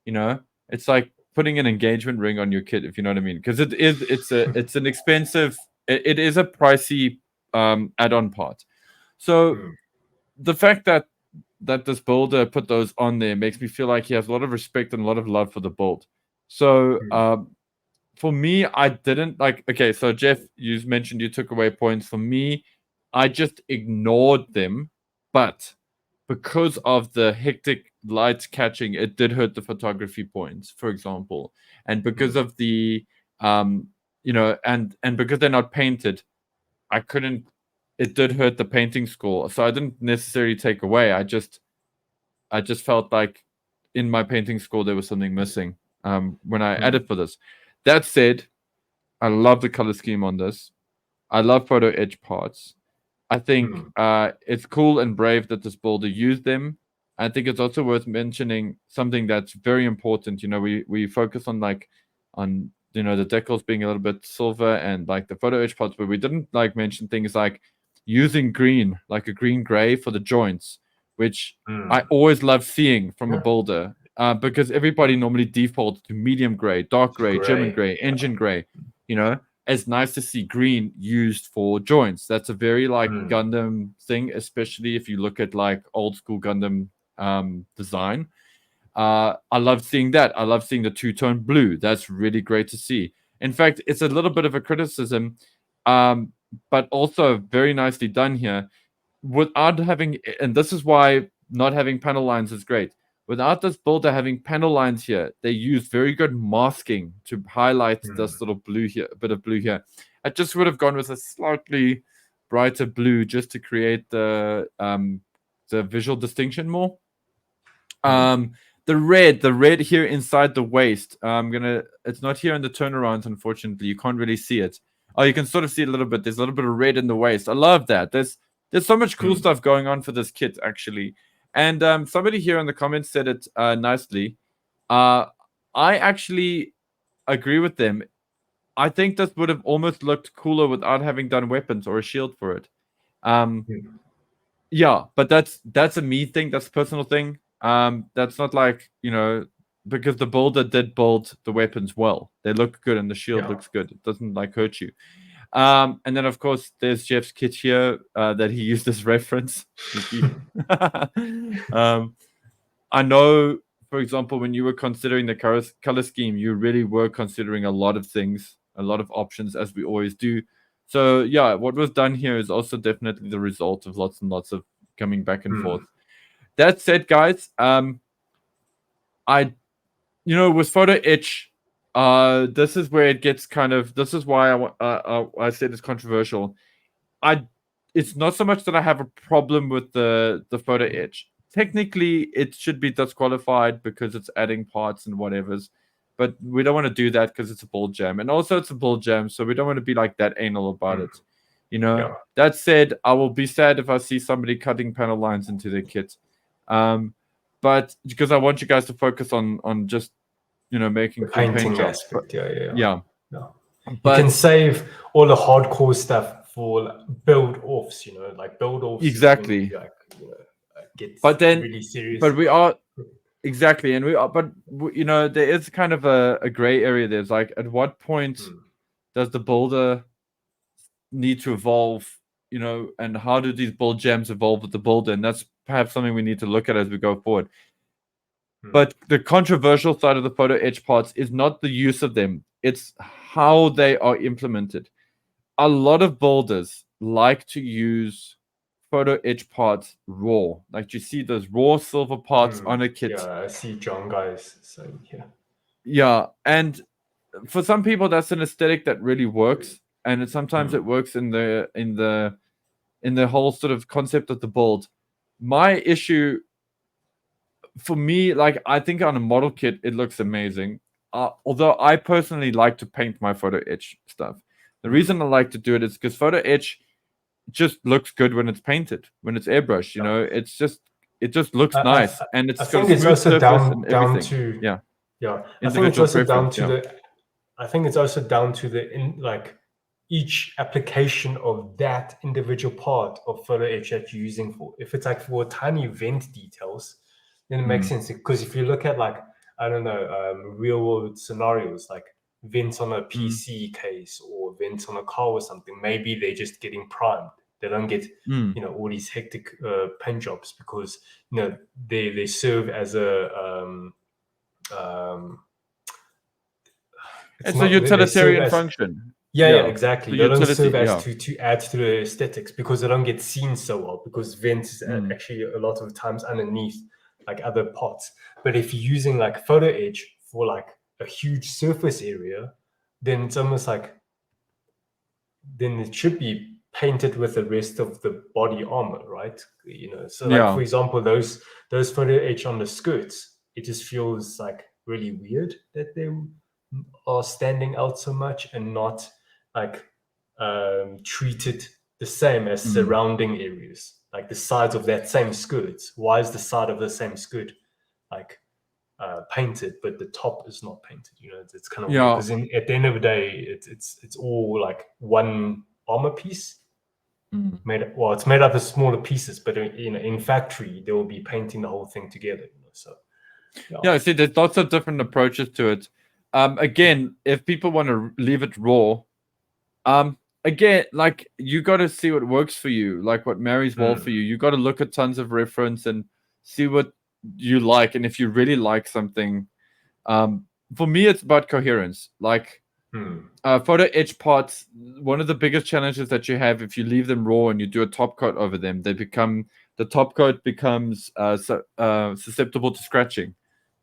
It's like putting an engagement ring on your kit, if you know what I mean, because it's an expensive, it is a pricey add-on part. So. The fact that this builder put those on there makes me feel like he has a lot of respect and a lot of love for the build. So for me, I didn't okay, so Jeff, you mentioned you took away points. For me, I just ignored them. But because of the hectic lights catching, it did hurt the photography points, for example. And because of the, and because they're not painted, it did hurt the painting score. So I didn't necessarily take away. I just felt like in my painting score there was something missing when I added for this. That said, I love the color scheme on this. I love photo edge parts. I think it's cool and brave that this builder used them. I think it's also worth mentioning something that's very important. We focus on the decals being a little bit silver and the photo edge parts, but we didn't mention things like using green, like a green gray for the joints, which I always love seeing from a builder, because everybody normally defaults to medium gray, dark gray, German gray, engine gray. You know, it's nice to see green used for joints. That's a very like Gundam thing, especially if you look at like old school Gundam design. I love seeing that. I love seeing the two-tone blue. That's really great to see. In fact, it's a little bit of a criticism, but also very nicely done here. Without having, and this is why not having panel lines is great. Without this builder having panel lines here, they use very good masking to highlight this little blue here, a bit of blue here. I just would have gone with a slightly brighter blue just to create the visual distinction more. The red here inside the waist. It's not here in the turnarounds, unfortunately. You can't really see it. Oh, you can sort of see it a little bit. There's a little bit of red in the waist. I love that. There's so much cool stuff going on for this kit, actually. And somebody here in the comments said it nicely. I actually agree with them. I think this would have almost looked cooler without having done weapons or a shield for it. Yeah, but that's a me thing. That's a personal thing. That's not like, you know, because the builder did build the weapons well. They look good and the shield looks good. It doesn't like hurt you. And then of course there's Jeff's kit here that he used as reference. I know, for example, when you were considering the color scheme, you really were considering a lot of things, a lot of options, as we always do. So yeah, what was done here is also definitely the result of lots and lots of coming back and forth. That said, guys, with photo etch, this is where it gets kind of. This is why I said it's controversial. It's not so much that I have a problem with the photo etch. Technically, it should be disqualified because it's adding parts and whatever's. But we don't want to do that because it's a BuildJam. And also it's a BuildJam, so we don't want to be like that anal about it. You know? That said, I will be sad if I see somebody cutting panel lines into their kit. But because I want you guys to focus on just, you know, making the painting aspect. Yeah. But you can save all the hardcore stuff for build-offs, you know, like build-offs. Exactly. Like, you know, gets really serious. But we are... Exactly, and you know, there is kind of a gray area. There's like, at what point does the builder need to evolve, you know, and how do these BuildJams evolve with the builder? And that's perhaps something we need to look at as we go forward. But the controversial side of the photo etch parts is not the use of them, it's how they are implemented. A lot of builders like to use photo etch parts raw. Like you see those raw silver parts on a kit. Yeah, I see John guys saying here. Yeah, and for some people that's an aesthetic that really works, and sometimes it works in the whole sort of concept of the build. My issue, for me, like I think on a model kit it looks amazing. Although I personally like to paint my photo etch stuff. The reason I like to do it is because photo etch just looks good when it's painted, when it's airbrushed. You know, it just looks nice, and it's got a smooth surface and everything. I think it's also down to I think it's also down to like each application of that individual part of photo etch that you're using for. If it's like for tiny vent details, then it makes sense. Because if you look at like, I don't know, real world scenarios like vents on a PC case or vents on a car or something, maybe they're just getting primed. They don't get you know, all these hectic paint jobs because, you know, they serve as a it's a utilitarian function. Yeah, exactly. They don't serve as to add to the aesthetics because they don't get seen so well, because vents is actually a lot of times underneath like other parts. But if you're using like photo etch for like a huge surface area, then it's almost like, then it should be painted with the rest of the body armor, right? You know, so like for example, those photo etch on the skirts, it just feels like really weird that they are standing out so much and not like treated the same as surrounding areas, like the sides of that same skirt. Why is the side of the same skirt like painted, but the top is not painted? You know, it's kind of weird because at the end of the day, it's all like one armor piece. It's made up of smaller pieces, but in factory they will be painting the whole thing together. So yeah, see, there's lots of different approaches to it. Again, if people want to leave it raw, again, like you got to see what works for you, like what marries well for you. You got to look at tons of reference and see what you like, and if you really like something. For me, it's about coherence. Like photo etch parts, one of the biggest challenges that you have if you leave them raw and you do a top coat over them, the top coat becomes susceptible to scratching,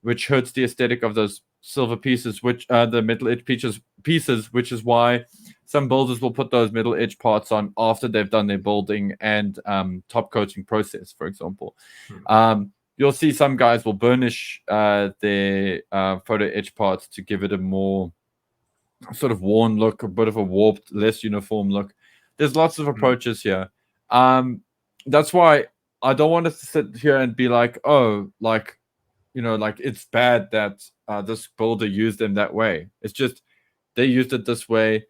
which hurts the aesthetic of those silver pieces, which the metal edge pieces, which is why some builders will put those metal edge parts on after they've done their building and top coating process, for example. You'll see some guys will burnish their photo etch parts to give it a more sort of worn look, a bit of a warped, less uniform look. There's lots of approaches here. That's why I don't want us to sit here and be like, oh, like, like it's bad that this builder used them that way. It's just they used it this way.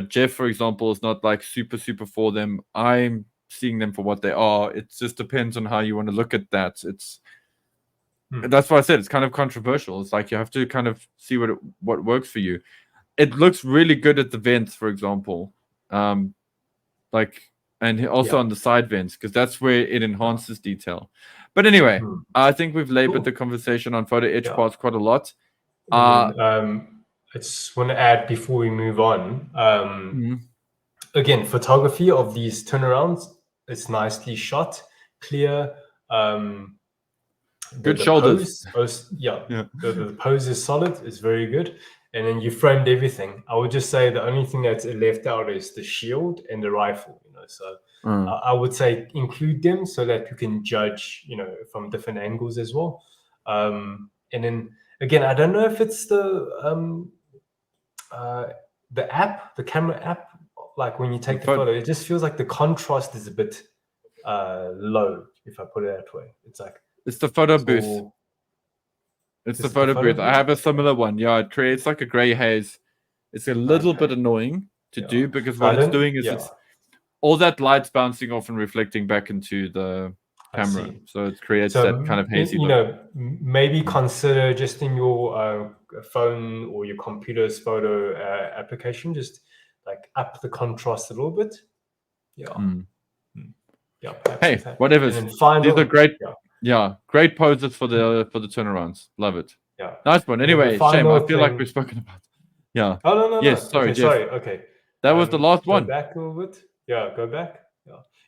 Jeff, for example, is not like super for them. I'm seeing them for what they are. It just depends on how you want to look at that. That's why I said it's kind of controversial. It's like you have to kind of see what works for you. It looks really good at the vents, for example, and also on the side vents, because that's where it enhances detail. But anyway, I think we've labored the conversation on photo etch parts quite a lot. I just want to add before we move on. Again, photography of these turnarounds, it's nicely shot, clear. Good shoulders. The pose is solid. It's very good. And then you framed everything. I would just say the only thing that's left out is the shield and the rifle. So I would say include them so that you can judge, from different angles as well. And then again, I don't know if it's the app, the camera app. Like when you take the photo, it just feels like the contrast is a bit low, if I put it that way. It's the photo booth. It's the photo booth. I have a similar one. Yeah, it creates like a gray haze. It's a little bit annoying to do because what it's doing is it's all that light's bouncing off and reflecting back into the camera. So it creates that kind of hazy look. Maybe consider just in your phone or your computer's photo application, just like up the contrast a little bit. Hey, whatever. These are great. Great poses for the turnarounds. Love it. Nice one. Anyway, Shame, I feel like we've spoken about. Oh no. Yes, sorry, okay, Jeff. sorry. Okay. That was the last one. Go back a little bit. Go back.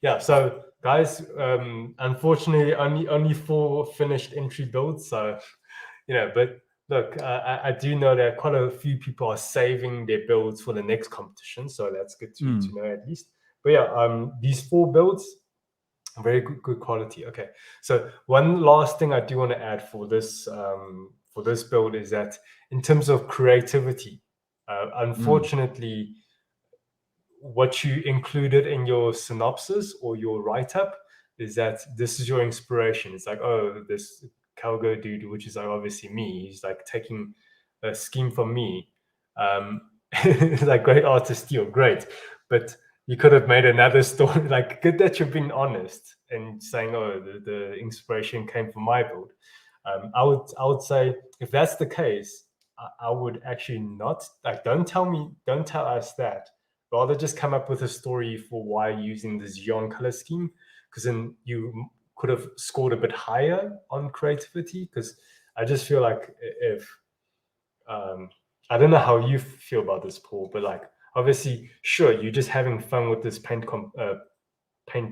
Yeah. So guys, unfortunately, only 4 finished entry builds. So, but look, I do know that quite a few people are saving their builds for the next competition. So that's good to know at least. But these 4 builds, very good quality. Okay, so one last thing I do want to add for this build is that in terms of creativity, unfortunately, what you included in your synopsis or your write-up is that this is your inspiration. It's like, oh, this Calgo dude, which is obviously me, he's like taking a scheme from me. It's like great artist steal, great, but you could have made another story. Like, good that you've been honest and saying, "Oh, the inspiration came from my build." I would say if that's the case, I would actually not like. Don't tell us that. Rather, just come up with a story for why you're using the Xeon color scheme, because then you could have scored a bit higher on creativity. Because I just feel like if I don't know how you feel about this, Paul, but like. Obviously, sure, you're just having fun with this paint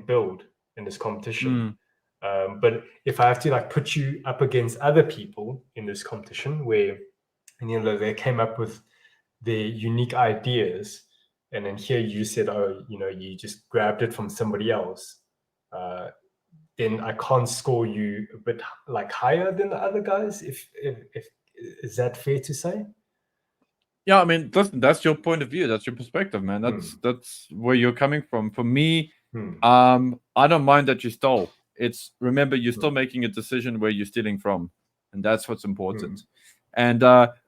build in this competition. But if I have to like put you up against other people in this competition where they came up with their unique ideas, and then here you said, oh, you just grabbed it from somebody else, then I can't score you a bit like higher than the other guys. If is that fair to say? Yeah, I mean, listen, that's your point of view. That's your perspective, man. That's where you're coming from. For me, I don't mind that you stole. Remember, you're still making a decision where you're stealing from, and that's what's important. And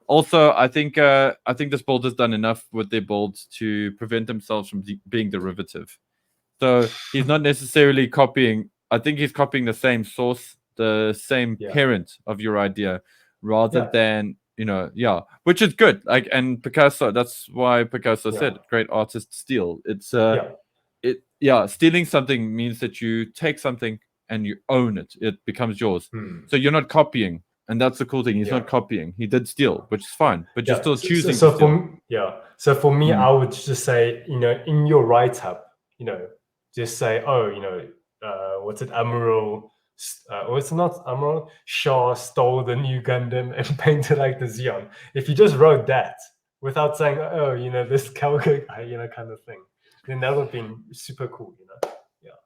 also, I think this build has done enough with their builds to prevent themselves from being derivative. So he's not necessarily copying. I think he's copying the same source, the same parent of your idea, rather than, you know, which is good. Like, and Picasso, that's why Picasso said, great artists steal. It's stealing something means that you take something and you own it. It becomes yours. So you're not copying. And that's the cool thing. He's not copying. He did steal, which is fine, but you're still choosing to steal. So for me, I would just say, you know, in your write-up, you know, just say, oh, you know, what's it, Admiral, or it's not Admiral, Shaw stole the new Gundam and painted like the Xeon. If you just wrote that without saying, oh, you know, this Calgary guy, you know, kind of thing, then that would have been super cool, you know?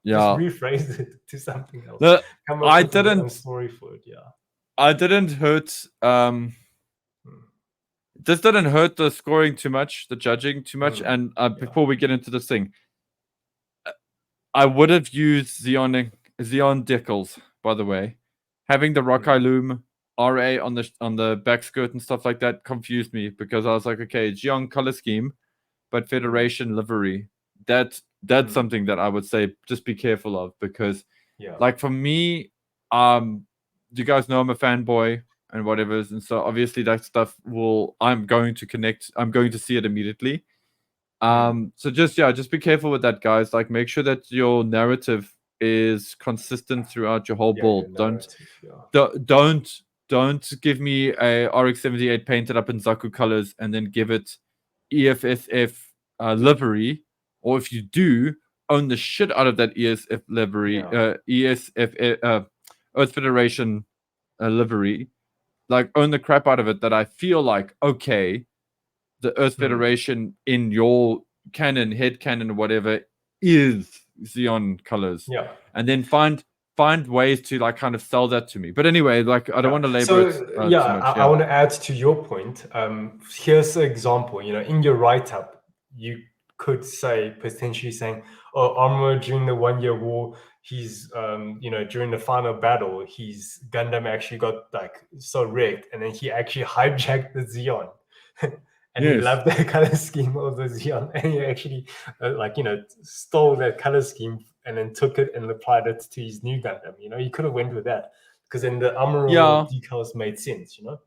Just rephrase it to something else. No, come up with a story for it, I didn't hurt. This didn't hurt the scoring too much, the judging too much. And before we get into this thing, I would have used Xeon decals. By the way, having the Rockeye Loom RA on the back skirt and stuff like that confused me, because I was like, okay, Xeon color scheme, but Federation livery. That's something that I would say just be careful of, because like for me, you guys know I'm a fanboy and whatever, and so obviously that stuff I'm going to connect. I'm going to see it immediately. So just be careful with that, guys. Like, make sure that your narrative is consistent throughout your whole build. Don't give me a RX-78 painted up in Zaku colors and then give it EFSF livery, or if you do, own the shit out of that ESF livery, ESF Earth Federation livery, like own the crap out of it. That I feel like, okay, the Earth Federation in your canon, head canon, or whatever, is Xeon colors. And then find ways to like kind of sell that to me. But anyway, like I don't want to labor it too much. I want to add to your point. Here's an example. You know, in your write-up, you could say, potentially saying, oh, Armor during the 1 year war, he's you know, during the final battle, his Gundam actually got like so wrecked, and then he actually hijacked the Xeon. And he loved the color scheme of the Xeon, and he actually like, you know, stole that color scheme and then took it and applied it to his new Gundam. You know, he could have went with that, because then the Armor decals made sense, you know.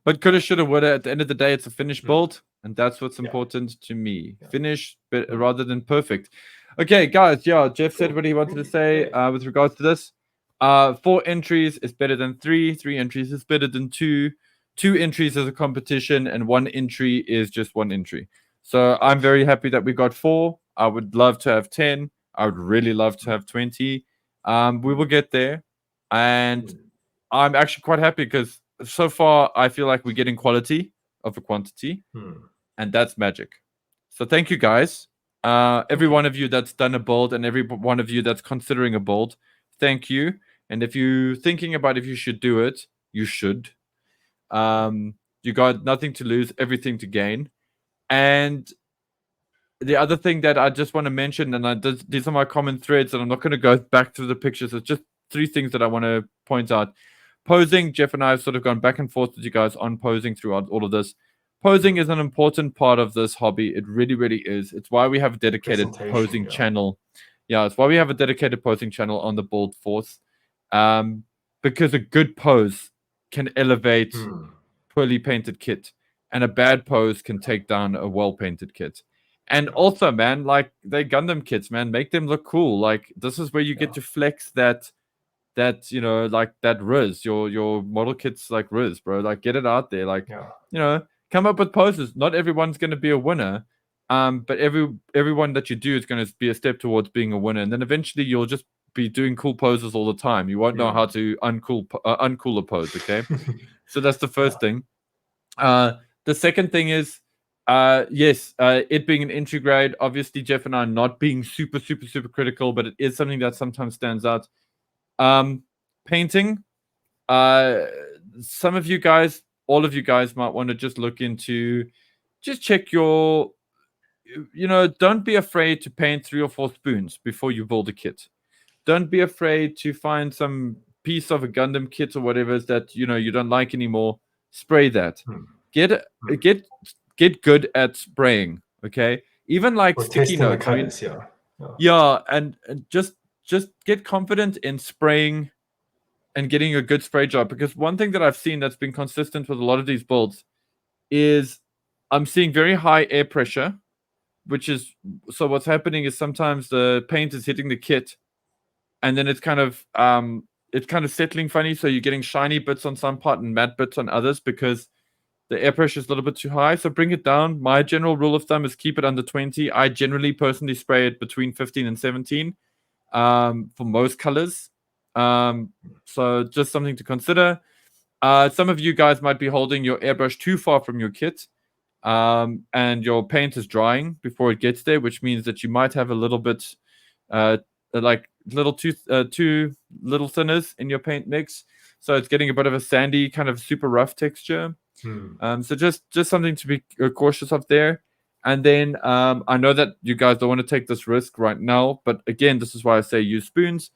But coulda, shoulda, woulda. At the end of the day, it's a finished build, and that's what's important to me. Finished, but rather than perfect. Okay, guys. Jeff said what he wanted to say with regards to this. 4 entries is better than 3. 3 entries is better than 2. 2 entries is a competition, and 1 entry is just 1 entry. So I'm very happy that we got 4. I would love to have 10. I would really love to have 20. We will get there, and I'm actually quite happy because so far I feel like we're getting quality over quantity, and that's magic. So thank you, guys. Every one of you that's done a build, and every one of you that's considering a build, thank you. And if you're thinking about if you should do it, you should. You got nothing to lose, everything to gain. And the other thing that I just want to mention, and these are my common threads, and I'm not going to go back through the pictures. It's just 3 things that I want to point out. Posing, Jeff and I have sort of gone back and forth with you guys on posing throughout all of this. Posing is an important part of this hobby. It really, really is. It's why we have a dedicated posing channel. It's why we have a dedicated posing channel on the BuildForce. Because a good pose can elevate poorly painted kit, and a bad pose can take down a well-painted kit. And also, man, like, they Gundam kits, man, make them look cool. Like, this is where you get to flex that, you know, like that Riz, your model kit's like Riz, bro. Like, get it out there. Like, you know, come up with poses. Not everyone's going to be a winner, but everyone that you do is going to be a step towards being a winner. And then eventually you'll just be doing cool poses all the time. You won't know how to uncool a pose, okay? So that's the first thing. The second thing is, it being an entry grade, obviously Jeff and I are not being super, super, super critical, but it is something that sometimes stands out. Painting, some of you guys, all of you guys might want to just look into, just check your, you know, don't be afraid to paint 3 or 4 spoons before you build a kit. Don't be afraid to find some piece of a Gundam kit or whatever that, you know, you don't like anymore. Spray that. Get good at spraying, okay? Even like sticky notes. Yeah, and just get confident in spraying and getting a good spray job, because one thing that I've seen that's been consistent with a lot of these builds is I'm seeing very high air pressure, which is, so what's happening is sometimes the paint is hitting the kit and then it's kind of settling funny, so you're getting shiny bits on some part and matte bits on others because the air pressure is a little bit too high. So bring it down. My general rule of thumb is keep it under 20. I generally personally spray it between 15 and 17 for most colors. So just something to consider. Some of you guys might be holding your airbrush too far from your kit, and your paint is drying before it gets there, which means that you might have a little bit like too little thinners in your paint mix, so it's getting a bit of a sandy kind of super rough texture. So just something to be cautious of there. And then I know that you guys don't want to take this risk right now, but again, this is why I say use spoons.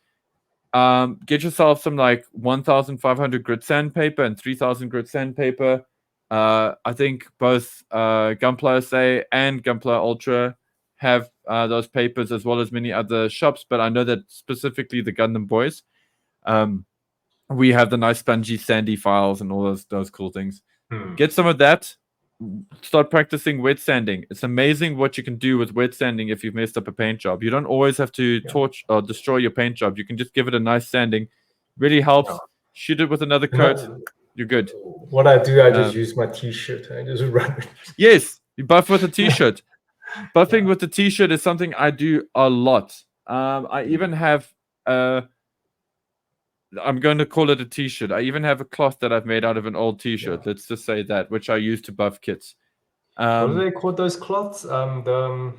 Get yourself some like 1,500 grit sandpaper and 3,000 grit sandpaper. I think both Gunpla SA and Gunpla Ultra have those papers, as well as many other shops, but I know that specifically the Gundam Boys, we have the nice spongy sandy files and all those cool things. Get some of that. Start practicing wet sanding. It's amazing what you can do with wet sanding if you've messed up a paint job. You don't always have to torch or destroy your paint job. You can just give it a nice sanding. Really helps. Shoot it with another coat. You're good. What I do, I just use my t-shirt. I just run it. Yes, you buff with a t-shirt. Buffing with the t-shirt is something I do a lot. I even have I'm going to call it a t-shirt. I even have a cloth that I've made out of an old t-shirt. Let's just say that, which I use to buff kits. What do they call those cloths? The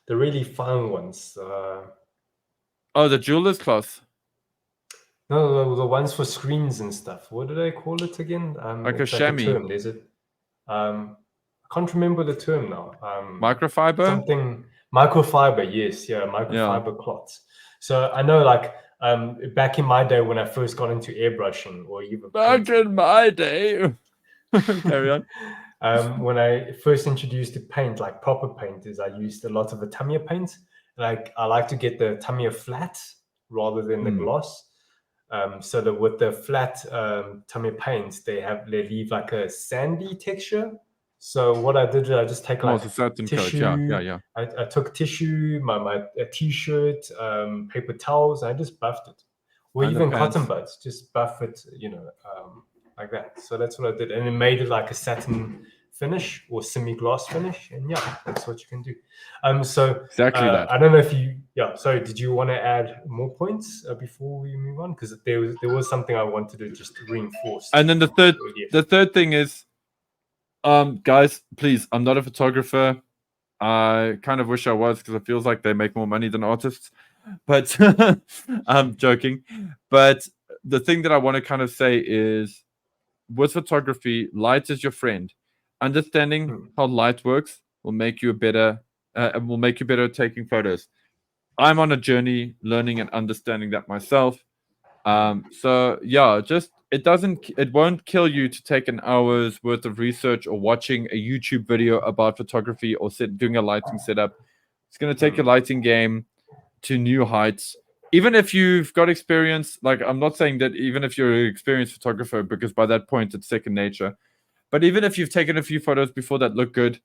really fine ones. The jeweler's cloth. No, the ones for screens and stuff. What do they call it again? Like a chamois. Term. There's it. I can't remember the term now. Microfiber? Something microfiber. Yes, microfiber cloths. So I know, like, back in my day when I first got into airbrushing, or even in my day. Carry on. When I first introduced to paint, like proper paint, is I used a lot of the Tamiya paint. Like I like to get the Tamiya flat rather than the gloss. So that with the flat Tamiya paints, they leave like a sandy texture. So what I did, I just take like tissue. I took tissue, my t-shirt, paper towels. I just buffed it, or even cotton buds. Just buff it, like that. So that's what I did, and it made it like a satin finish or semi-gloss finish, and that's what you can do. So exactly that. I don't know if you, sorry, did you want to add more points before we move on? Because there was something I wanted to just reinforce. And then the third thing is, guys, please, I'm not a photographer. I kind of wish I was, because it feels like they make more money than artists. But I'm joking. But the thing that I want to kind of say is, with photography, light is your friend. Understanding how light works will make you better at taking photos. I'm on a journey learning and understanding that myself. So it won't kill you to take an hour's worth of research or watching a YouTube video about photography or doing a lighting setup. It's going to take your lighting game to new heights. Even if you've got experience, like I'm not saying that even if you're an experienced photographer, because by that point it's second nature. But even if you've taken a few photos before that look good,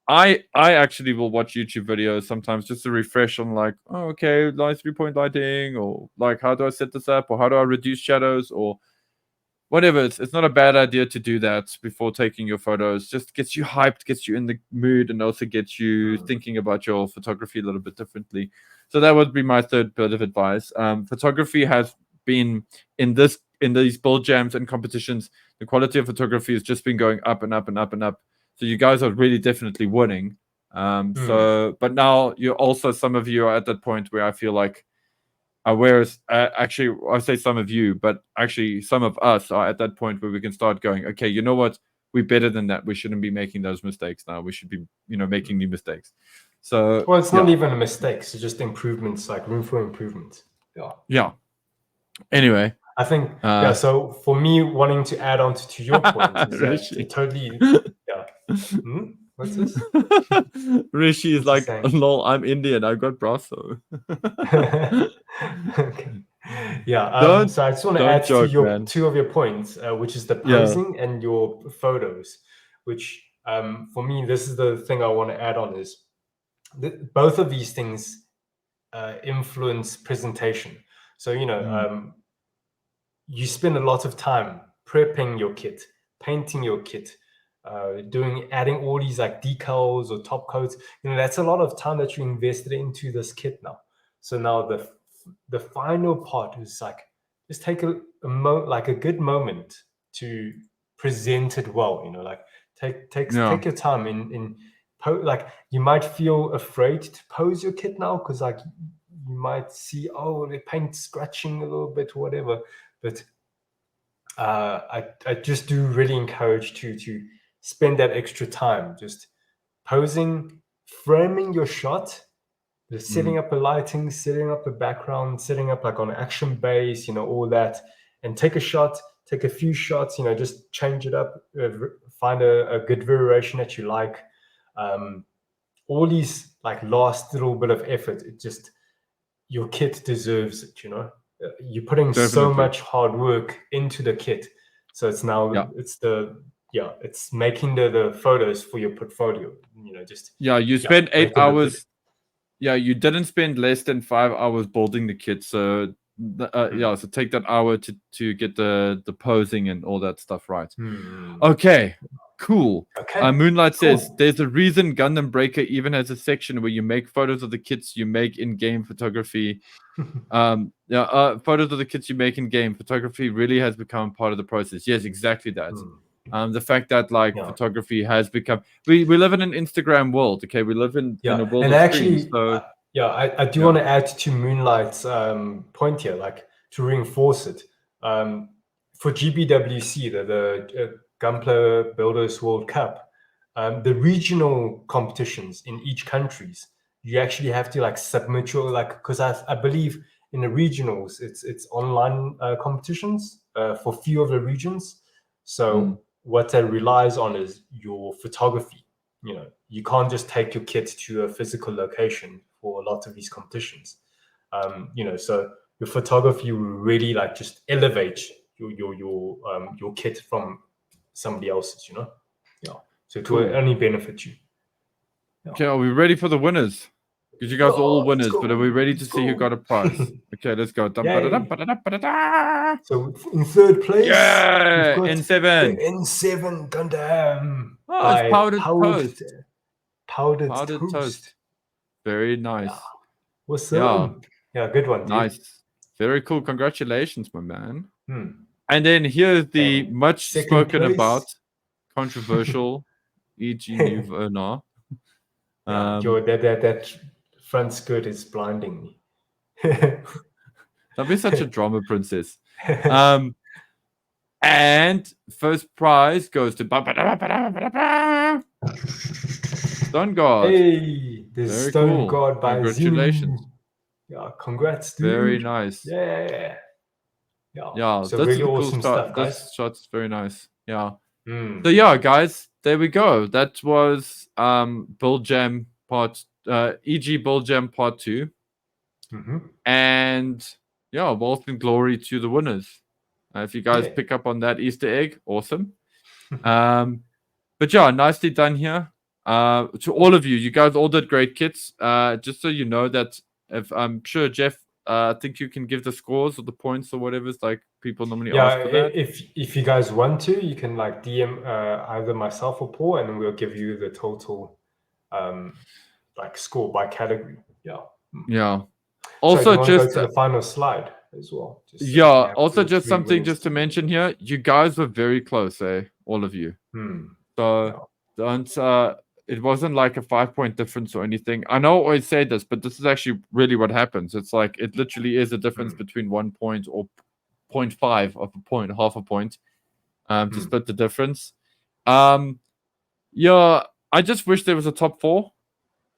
I actually will watch YouTube videos sometimes just to refresh on like, okay, nice 3-point lighting, or like, how do I set this up, or how do I reduce shadows, or whatever. It's not a bad idea to do that before taking your photos. Just gets you hyped, gets you in the mood, and also gets you thinking about your photography a little bit differently. So that would be my third bit of advice. Photography has been in these build jams and competitions, the quality of photography has just been going up and up and up and up. So you guys are really definitely winning. But now some of you are at that point where I feel like, whereas actually I say some of you, but actually some of us are at that point where we can start going, okay, you know what? We're better than that. We shouldn't be making those mistakes now. We should be, making new mistakes. So it's not even a mistake. It's just improvements, like room for improvement. Yeah. Anyway, I think so for me, wanting to add on to your point is that it totally What's this? Rishi is What's he like, saying? lol, I'm Indian. I've got brasso. Okay. Yeah. Don't So I just want to don't add to joke, your man. two of your points, which is the Yeah. posing and your photos. Which, for me, this is the thing I want to add on is both of these things influence presentation. So you spend a lot of time prepping your kit, painting your kit, adding all these like decals or top coats. That's a lot of time that you invested into this kit now. So now the final part is like just take a good moment to present it well. Like take your time in like you might feel afraid to pose your kit now because like you might see the paint scratching a little bit or whatever. But I just do really encourage to spend that extra time just posing, framing your shot, just setting up a lighting, setting up a background, setting up like on action base, all that, and take a shot, take a few shots, just change it up, find a good variation that you like. All these like last little bit of effort, your kit deserves it. You're putting so Definitely. much hard work into the kit, so it's now it's making the photos for your portfolio. You spent 8 make it look good. hours. Yeah, you didn't spend less than 5 hours building the kit. So so take that hour to get the posing and all that stuff right. Okay, cool. Okay. Moonlight says Cool. there's a reason Gundam Breaker even has a section where you make photos of the kits you make in game photography. Photos of the kits you make in game photography really has become part of the process. Yes, exactly that. The fact that photography has become we live in an Instagram world. Okay, we live in a world and of actually screens. So I do want to add to Moonlight's point here, like to reinforce it. For GBWC, the Gunpla Builders World Cup, the regional competitions in each countries, you actually have to like submit your because I believe in the regionals it's online competitions for few of the regions. So what that relies on is your photography. You can't just take your kit to a physical location for a lot of these competitions. So your photography will really like just elevate your kit from somebody else's. So it will only benefit you. Okay, are we ready for the winners? Because you guys are all winners, but are we ready to see who got a prize? Okay, let's go. So in third place, yeah, we've got N7. the N7 Gundam. Oh, it's powdered toast. Powdered toast. Very nice. Yeah. What's up? Yeah, good one, dude. Nice. Very cool. Congratulations, my man. And then here's the much spoken about, controversial, e.g. New Verna. That front skirt is blinding me. Don't be such a drama princess. And first prize goes to Stone God. Hey, the Very Stone cool. God by Congratulations. Zoom. Yeah, congrats, dude. Very nice. Yeah. So this really is a awesome cool start. stuff, guys. This shot's very nice. Yeah. So yeah, guys, there we go. That was BuildJam part EG BuildJam part 2. And wealth and glory to the winners. If you guys pick up on that Easter egg, awesome. But yeah, nicely done here. To all of you, you guys all did great kits. Just so you know that if I'm sure Jeff, I think you can give the scores or the points or whatever. It's like people normally ask for that. If you guys want to, you can like DM either myself or Paul, and we'll give you the total like score by category. Yeah. Also, so just go to the final slide as well. Also, just something just to mention here. You guys were very close, all of you. So don't. It wasn't like a 5-point difference or anything. I know I always say this, but this is actually really what happens. It's like it literally is a difference between 1 point or 0.5 of a point, half a point, to split the difference. I just wish there was a top 4.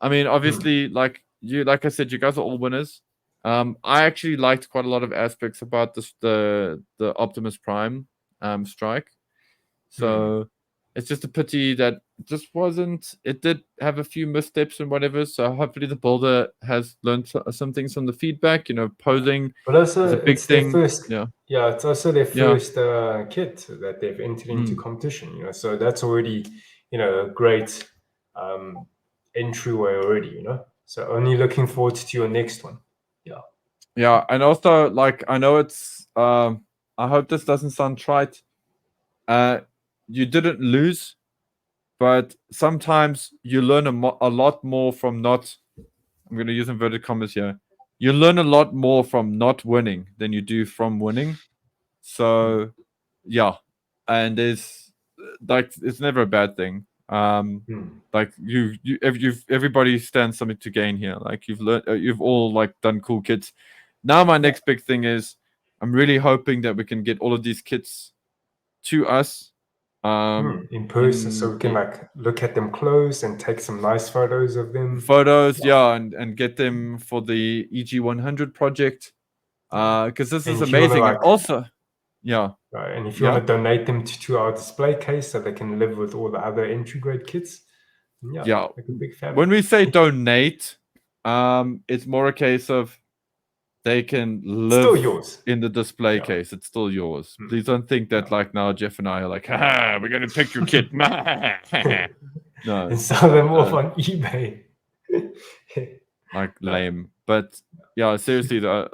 I mean, obviously, like I said, you guys are all winners. I actually liked quite a lot of aspects about this, the Optimus Prime strike. So it's just a pity that just wasn't. It did have a few missteps and whatever. So hopefully the builder has learned some things from the feedback. Posing But also, is a big it's their thing. first. Yeah. Yeah, it's also their Yeah. first kit that they've entered into Mm. competition. So that's already, a great entryway already. So only looking forward to your next one. Yeah. Yeah, and also like I know it's. I hope this doesn't sound trite. You didn't lose, but sometimes you learn a lot more from not. I'm going to use inverted commas here. You learn a lot more from not winning than you do from winning. So, yeah, and there's like it's never a bad thing. Like everybody stands something to gain here. Like you've learned, you've all like done cool kits. Now my next big thing is, I'm really hoping that we can get all of these kits to us. In person, so we can the like look at them close and take some nice photos of them. photos, and get them for the EG100 project. Because this And is if you wanna, amazing, and like, also, yeah, right, and if you want to donate them to our display case so they can live with all the other entry grade kits, yeah. like a big family. When we say donate, it's more a case of they can live Still yours. in the display case. It's still yours. Please don't think that like now Jeff and I are like, haha, we're gonna take your kit. No, and sell them off on eBay. like lame. But yeah, seriously, let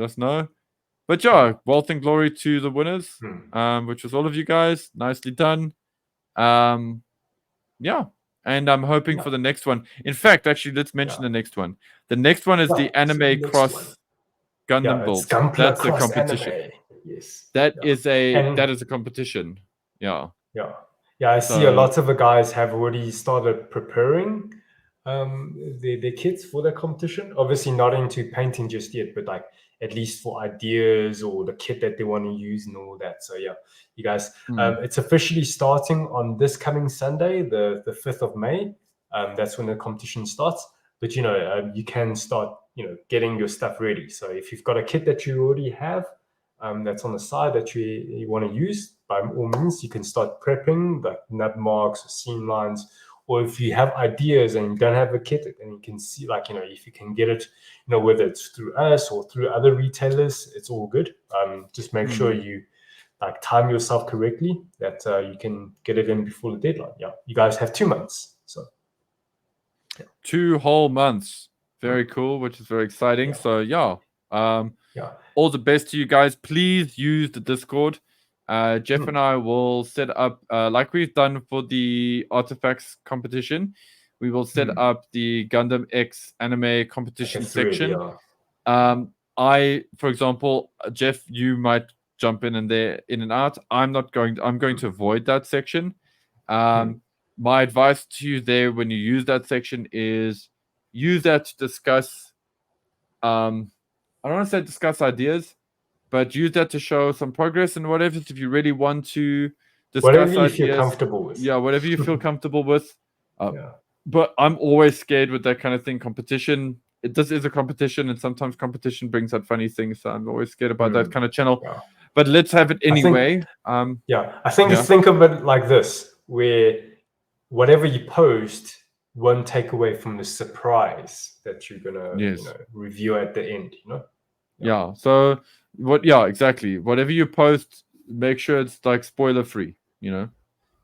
us know. But yeah, wealth and glory to the winners, which was all of you guys. Nicely done. Yeah. And I'm hoping for the next one. In fact, actually, let's mention the next one. The next one is the anime cross Gundam build. That's a competition. Anime. Yes. That is a competition. Yeah. I see a lot of the guys have already started preparing their kits for the competition. Obviously not into painting just yet, but like at least for ideas or the kit that they want to use and all that. So yeah, you guys, it's officially starting on this coming Sunday, the 5th of May. That's when the competition starts. But you can start getting your stuff ready. So if you've got a kit that you already have that's on the side that you want to use, by all means you can start prepping like nut marks or seam lines. Or if you have ideas and you don't have a kit, and you can see, like, if you can get it, whether it's through us or through other retailers, it's all good. Just make sure you like time yourself correctly, that you can get it in before the deadline. Yeah, you guys have 2 months. So 2 whole months. Very cool, which is very exciting. So yeah, all the best to you guys. Please use the Discord. Jeff and I will set up, like we've done for the artifacts competition, we will set up the Gundam X anime competition section. For example, Jeff, you might jump in and out. I'm going to avoid that section. My advice to you there when you use that section is use that to discuss, I don't want to say discuss ideas, but use that to show some progress and whatever. If you really want to discuss whatever you ideas, feel comfortable with. Yeah, whatever you feel comfortable with. But I'm always scared with that kind of thing. Competition, this is a competition, and sometimes competition brings out funny things. So I'm always scared about that kind of channel. But let's have it anyway. I think think of it like this, where whatever you post won't take away from the surprise that you're gonna review at the end. Yeah. So exactly. Whatever you post, make sure it's like spoiler free. It's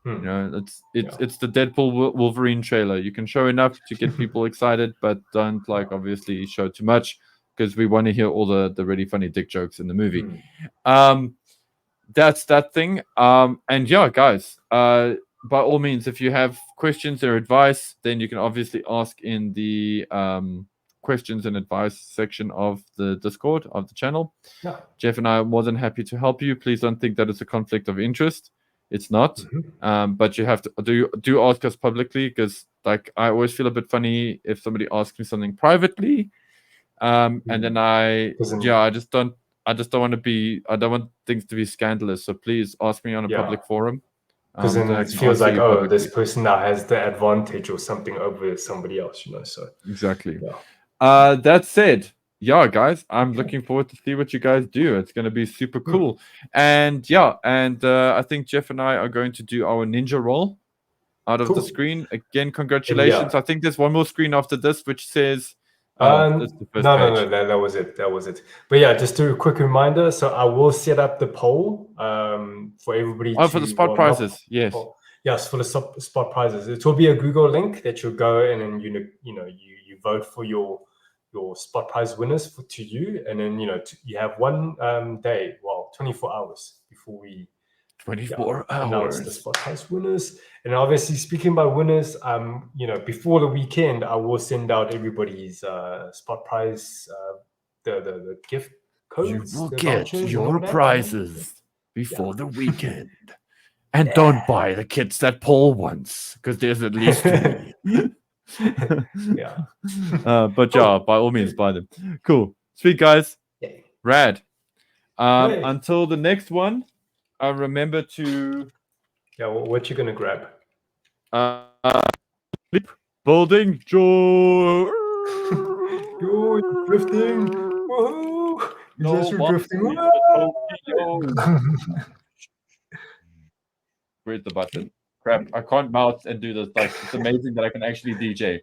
the Deadpool Wolverine trailer. You can show enough to get people excited, but don't obviously show too much, because we want to hear all the really funny dick jokes in the movie. That's that thing. And yeah, guys, by all means, if you have questions or advice, then you can obviously ask in the questions and advice section of the Discord of the channel. Jeff and I are more than happy to help you. Please don't think that it's a conflict of interest. It's not. But you have to do ask us publicly, because like I always feel a bit funny if somebody asks me something privately, and then I just don't want to be, I don't want things to be scandalous. So please ask me on a public forum. Because then it feels like, oh, this person now has the advantage or something over somebody else, So exactly. That said, yeah, guys, I'm looking forward to see what you guys do. It's going to be super cool. And yeah, and I think Jeff and I are going to do our ninja roll out of the Cool. screen. Again, congratulations. I think there's one more screen after this, which says that's the first no, page. that was it. That was it. But yeah, just a quick reminder. So I will set up the poll for everybody for the spot prizes. Yes. Yes, for the spot prizes. It will be a Google link that you'll go in and you vote for your spot prize winners to you, and then you have one day, 24 hours before we 24 announce the hours. spot prize winners. And obviously, speaking about winners, before the weekend, I will send out everybody's spot prize, the gift codes. You will the get vouchers your and all that, prizes before the weekend. And don't buy the kits that Paul wants, because there's at least 3. Yeah. But yeah, by all means, buy them. Cool. Sweet, guys. Yeah. Rad. Until the next one, remember to... Yeah, what you going to grab? Sleep building joy. You're drifting. Woohoo! You're drifting. Where's the button? Crap, I can't mouse and do this. Like, it's amazing that I can actually DJ.